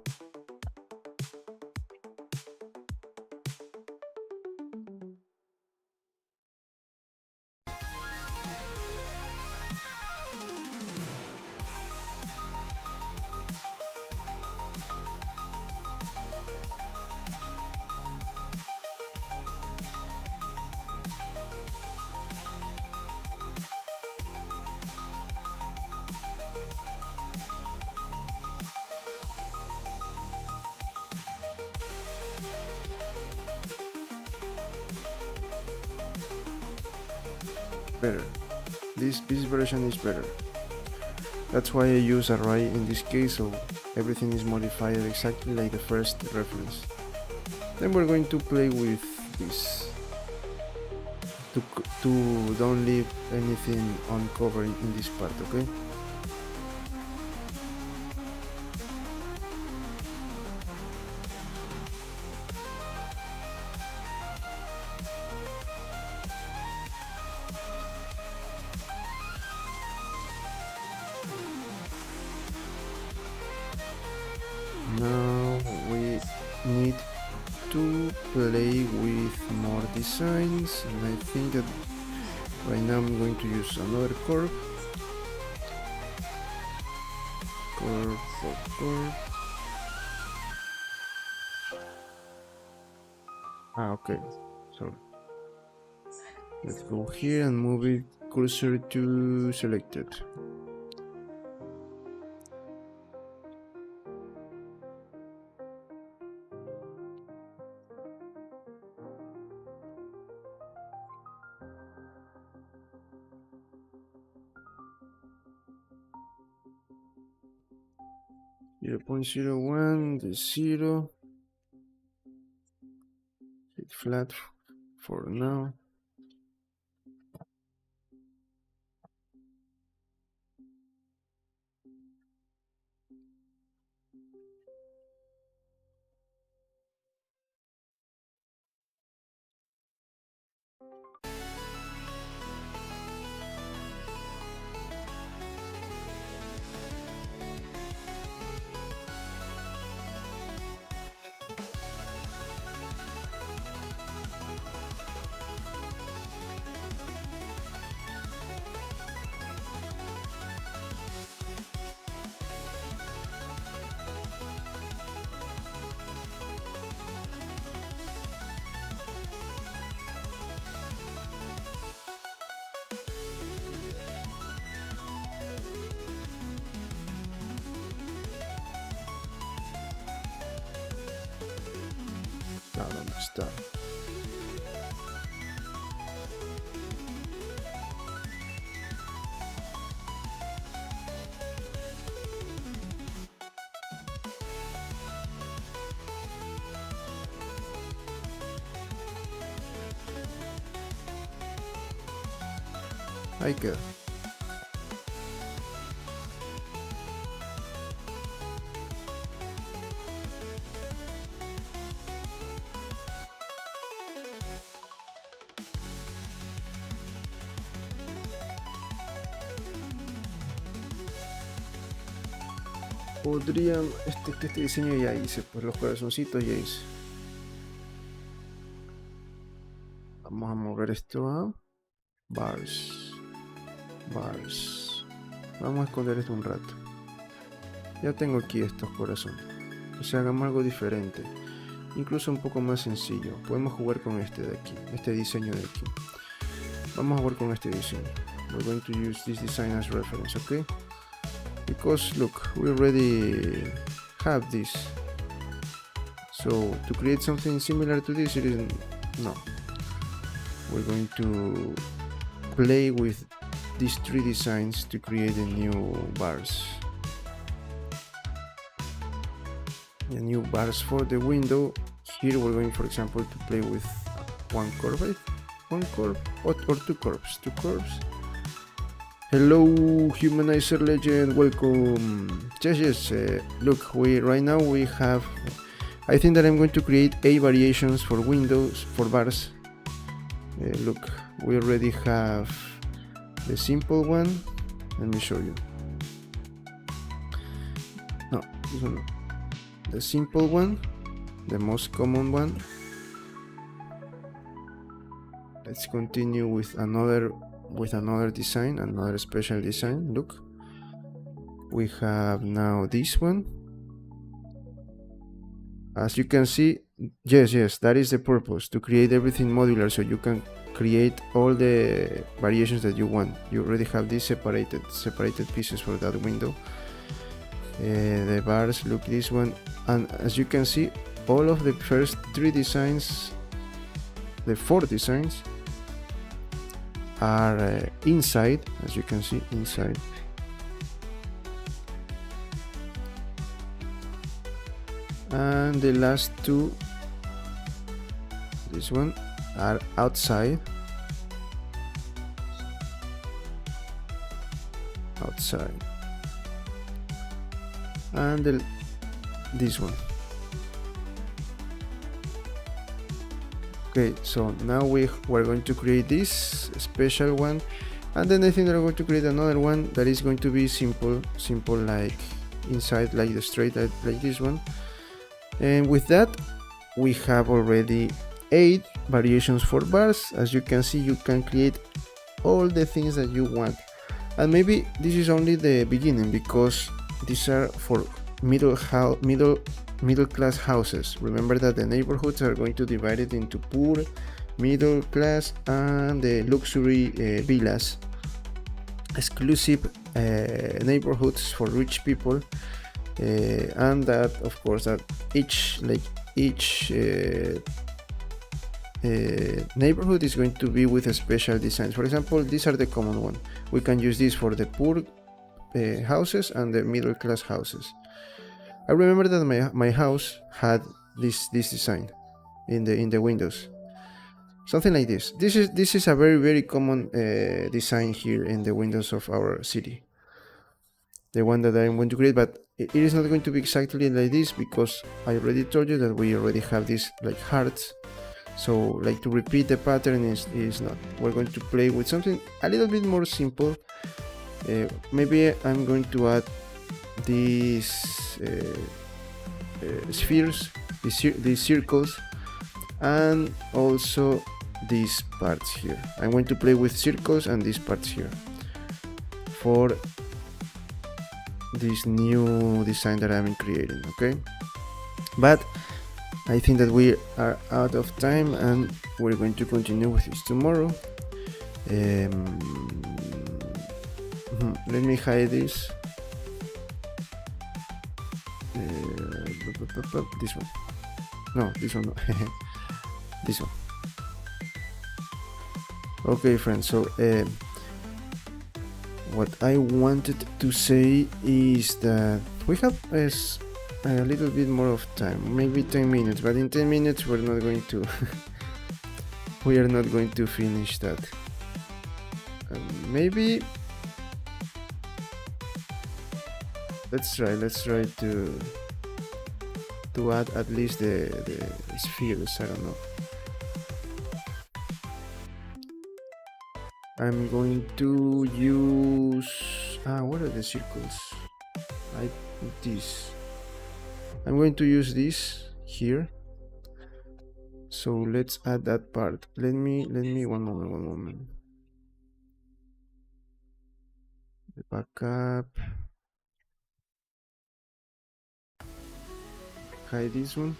Better. This version is better. That's why I use array in this case, so everything is modified exactly like the first reference. Then we're going to play with this to don't leave anything uncovered in this part, okay? to play with more designs, and I think that right now I'm going to use another curve. Curve for curve. Okay, so let's go here and move it closer to selected. 0.01, the 0, hit flat for now. ¿Dónde está? Ahí queda. Podrían, este diseño ya hice, pues los corazoncitos ya hice. Vamos a mover esto a bars. Vamos a esconder esto un rato. Ya tengo aquí estos corazones. O sea, hagamos algo diferente, incluso un poco más sencillo. Podemos jugar con este de aquí, este diseño de aquí. Vamos a jugar con este diseño. We're going to use this design as reference, okay? Because look, we already have this. So to create something similar to this, it isn't. No. We're going to play with these three designs to create a new bars. A new bars for the window. Here we're going, for example, to play with one curve or two curves. Hello, Humanizer Legend, welcome. Yes. Look, right now we have. I think that I'm going to create 8 variations for windows for bars. Look, we already have the simple one. Let me show you. No, this one. The simple one, the most common one. Let's continue with another design, another special design. Look, we have now this one. As you can see, yes, that is the purpose, to create everything modular, so you can create all the variations that you want. You already have these separated pieces for that window. The bars, look, this one, and as you can see, all of the first 3 designs, the 4 designs, are inside, as you can see, inside. And the last 2, this one, are outside. And this one. Okay, so now we're going to create this special one, and then I think that we're going to create another one that is going to be simple like inside, like the straight, like this one. And with that, we have already 8 variations for bars. As you can see, you can create all the things that you want. And maybe this is only the beginning, because these are for middle class houses. Remember that the neighborhoods are going to divide it into poor, middle class, and the luxury villas, exclusive neighborhoods for rich people, and that, of course, that each neighborhood is going to be with a special designs. For example, these are the common one. We can use this for the poor houses and the middle class houses. I remember that my house had this design in the windows, something like this. This is a very common design here in the windows of our city, the one that I'm going to create. But it is not going to be exactly like this, because I already told you that we already have these like hearts. So like to repeat the pattern is not. We're going to play with something a little bit more simple. Maybe I'm going to add these spheres, these circles, and also these parts here. I'm going to play with circles and these parts here for this new design that I'm creating. Okay, but I think that we are out of time, and we're going to continue with this tomorrow. Let me hide this. This one. No, this one. No. This one. Okay, friends. So, what I wanted to say is that we have a little bit more of time, maybe 10 minutes, but in 10 minutes we're not going to we are not going to finish that. Maybe let's try to add at least the spheres. I don't know. I'm going to use what are the circles? I put this. I'm going to use this here. So let's add that part. Let me one moment. The backup. Hide this one.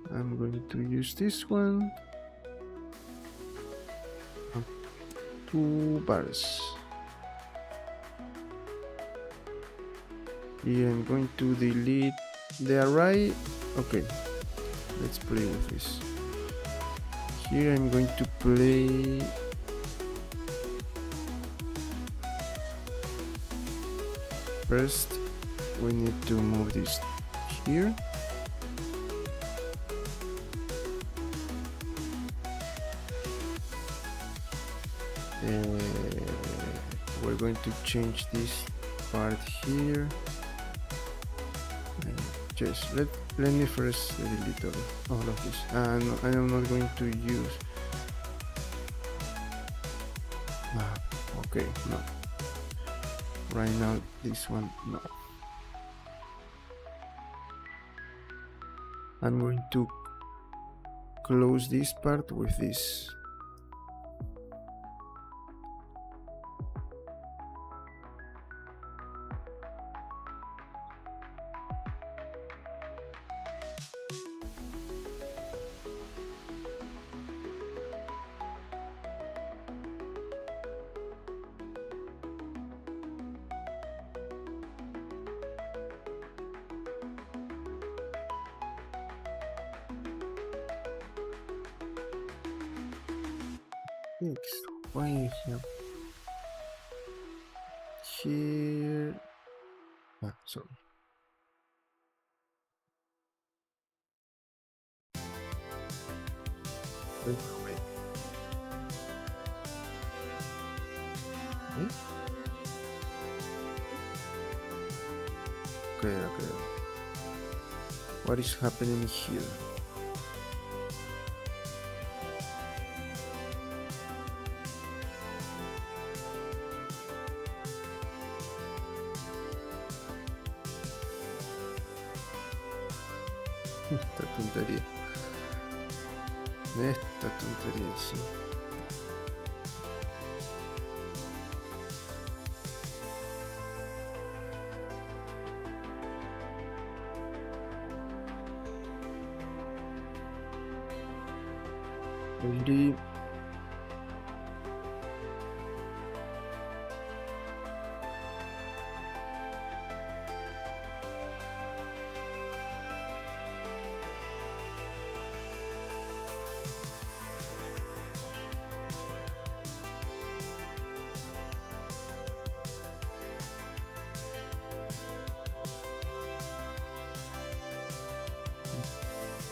I'm going to use this one. 2 bars. Here I'm going to delete the array. Okay, let's play with this. Here I'm going to play first. We need to move this here. We're going to change this part here. Just let me first delete all of this, and I'm not going to use okay, no, right now this one, no. I'm going to close this part with this. Why here? Sorry. Wait. Okay. What is happening here? Esta tontería. Esta tontería, sí. Really.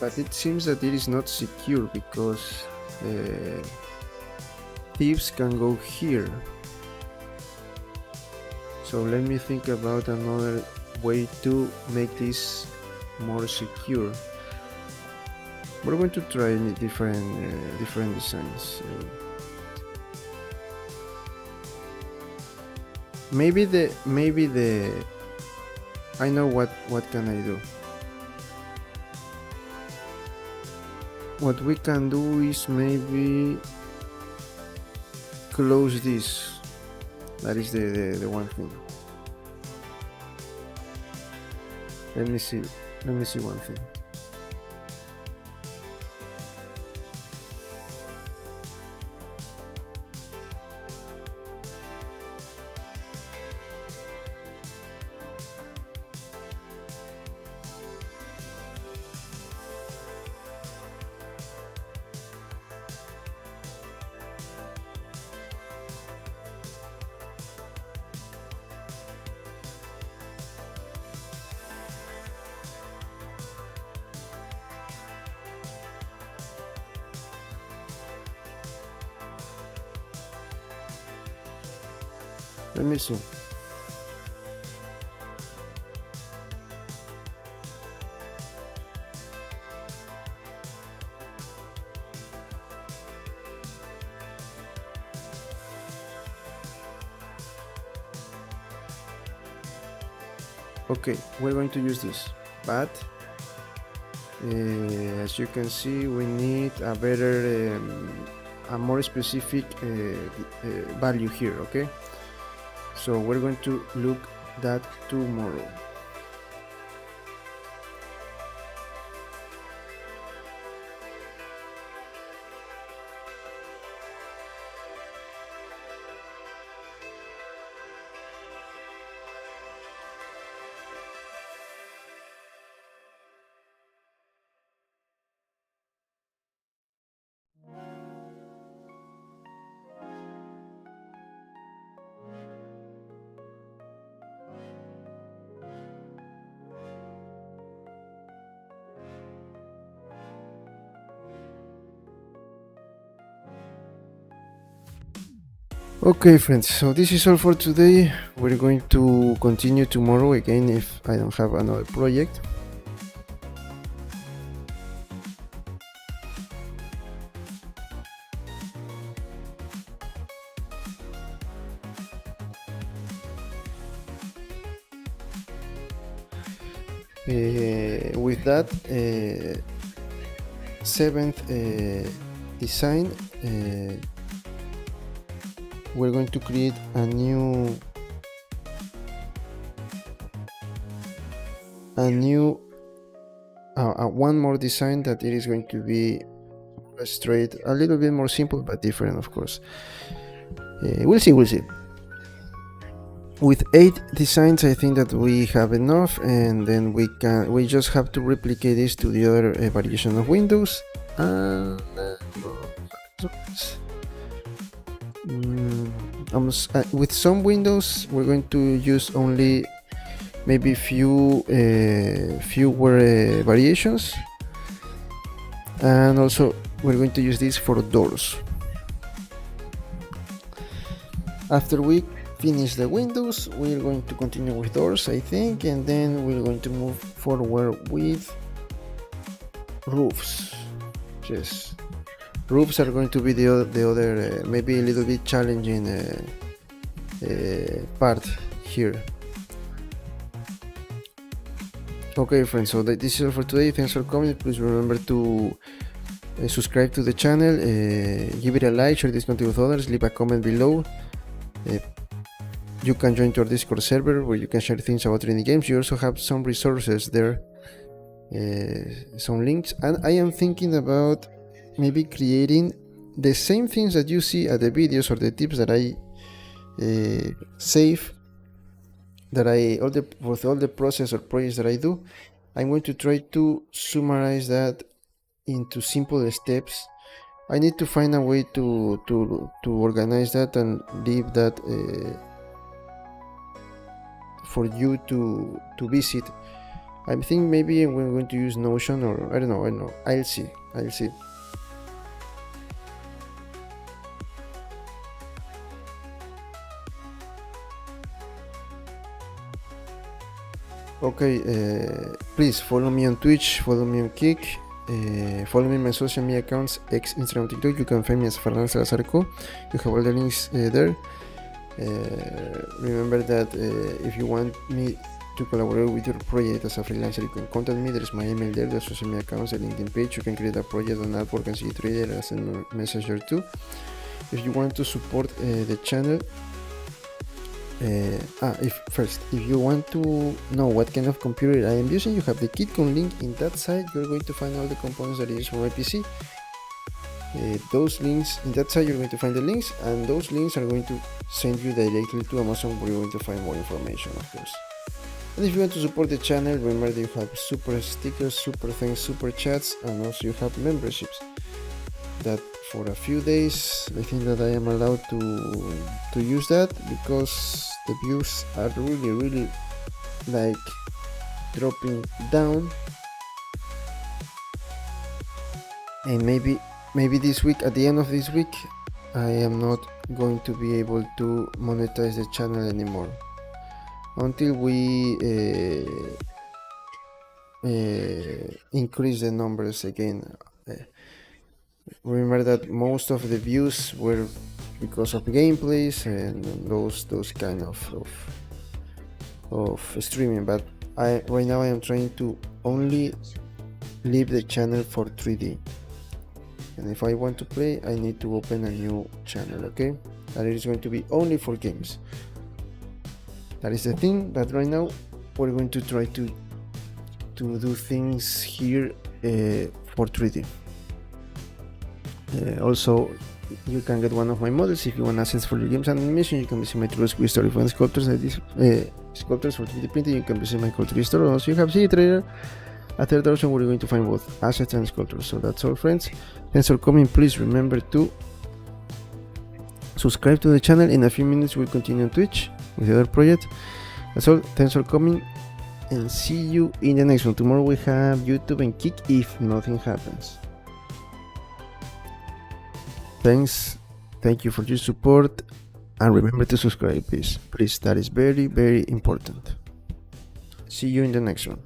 But it seems that it is not secure because thieves can go here. So let me think about another way to make this more secure. We're going to try different designs. Maybe the I know what can I do. What we can do is maybe close this. That is the one thing. Let me see one thing. Let me see. Okay, we're going to use this, but as you can see, we need a better, a more specific value here. Okay, so we're going to look that tomorrow. Okay, friends, so this is all for today. We're going to continue tomorrow again if I don't have another project. With that seventh design, we're going to create a new one more design that it is going to be straight, a little bit more simple but different, of course. We'll see. With 8 designs, I think that we have enough, and then we just have to replicate this to the other variation of windows. With some windows, we're going to use only maybe fewer variations, and also we're going to use this for doors. After we finish the windows, we're going to continue with doors, I think, and then we're going to move forward with roofs. Yes, roofs are going to be the other maybe a little bit challenging part here. Okay, friends, so this is all for today. Thanks for coming. Please remember to subscribe to the channel, give it a like, share this content with others, leave a comment below. You can join to our Discord server where you can share things about 3D games. You also have some resources there, some links, and I am thinking about maybe creating the same things that you see at the videos or the tips that I save, that with all the process or projects that I do. I'm going to try to summarize that into simple steps. I need to find a way to organize that and leave that for you to visit. I think maybe we're going to use Notion, or I don't know. I'll see. Okay, please follow me on Twitch, follow me on Kick, follow me on my social media accounts, X, Instagram, TikTok. You can find me as Fernando Salazarco. You have all the links there. Remember that if you want me to collaborate with your project as a freelancer, you can contact me. There is my email there, the social media accounts, the LinkedIn page. You can create a project on Upwork and see Trader as a messenger too. If you want to support the channel, if you want to know what kind of computer I am using, you have the KitCon link. In that site you're going to find all the components that I use for my PC. Those links, in that site you're going to find the links, and those links are going to send you directly to Amazon, where you're going to find more information, of course. And if you want to support the channel, remember that you have super stickers, super thanks, super chats, and also you have memberships that for a few days I think that I am allowed to use that, because the views are really like dropping down, and maybe this week, at the end of this week, I am not going to be able to monetize the channel anymore until we increase the numbers again. Remember that most of the views were because of gameplays and those kind of streaming, but right now I am trying to only leave the channel for 3D, and if I want to play, I need to open a new channel, okay? And it is going to be only for games. That is the thing, but right now we're going to try to do things here for 3D. Also, you can get one of my models if you want assets for your games and animation. You can visit my 3D store. If you want sculptures like this, sculptures for 3D printing, you can visit my 3D store. Also, you have CD Trader, a third option where you're going to find both assets and sculptures. So that's all, friends. Thanks for coming. Please remember to subscribe to the channel. In a few minutes we'll continue on Twitch with the other project. That's all. Thanks for coming, and see you in the next one. Tomorrow we have YouTube and Kick if nothing happens. Thank you for your support, and remember to subscribe, please. That is very important. See you in the next one.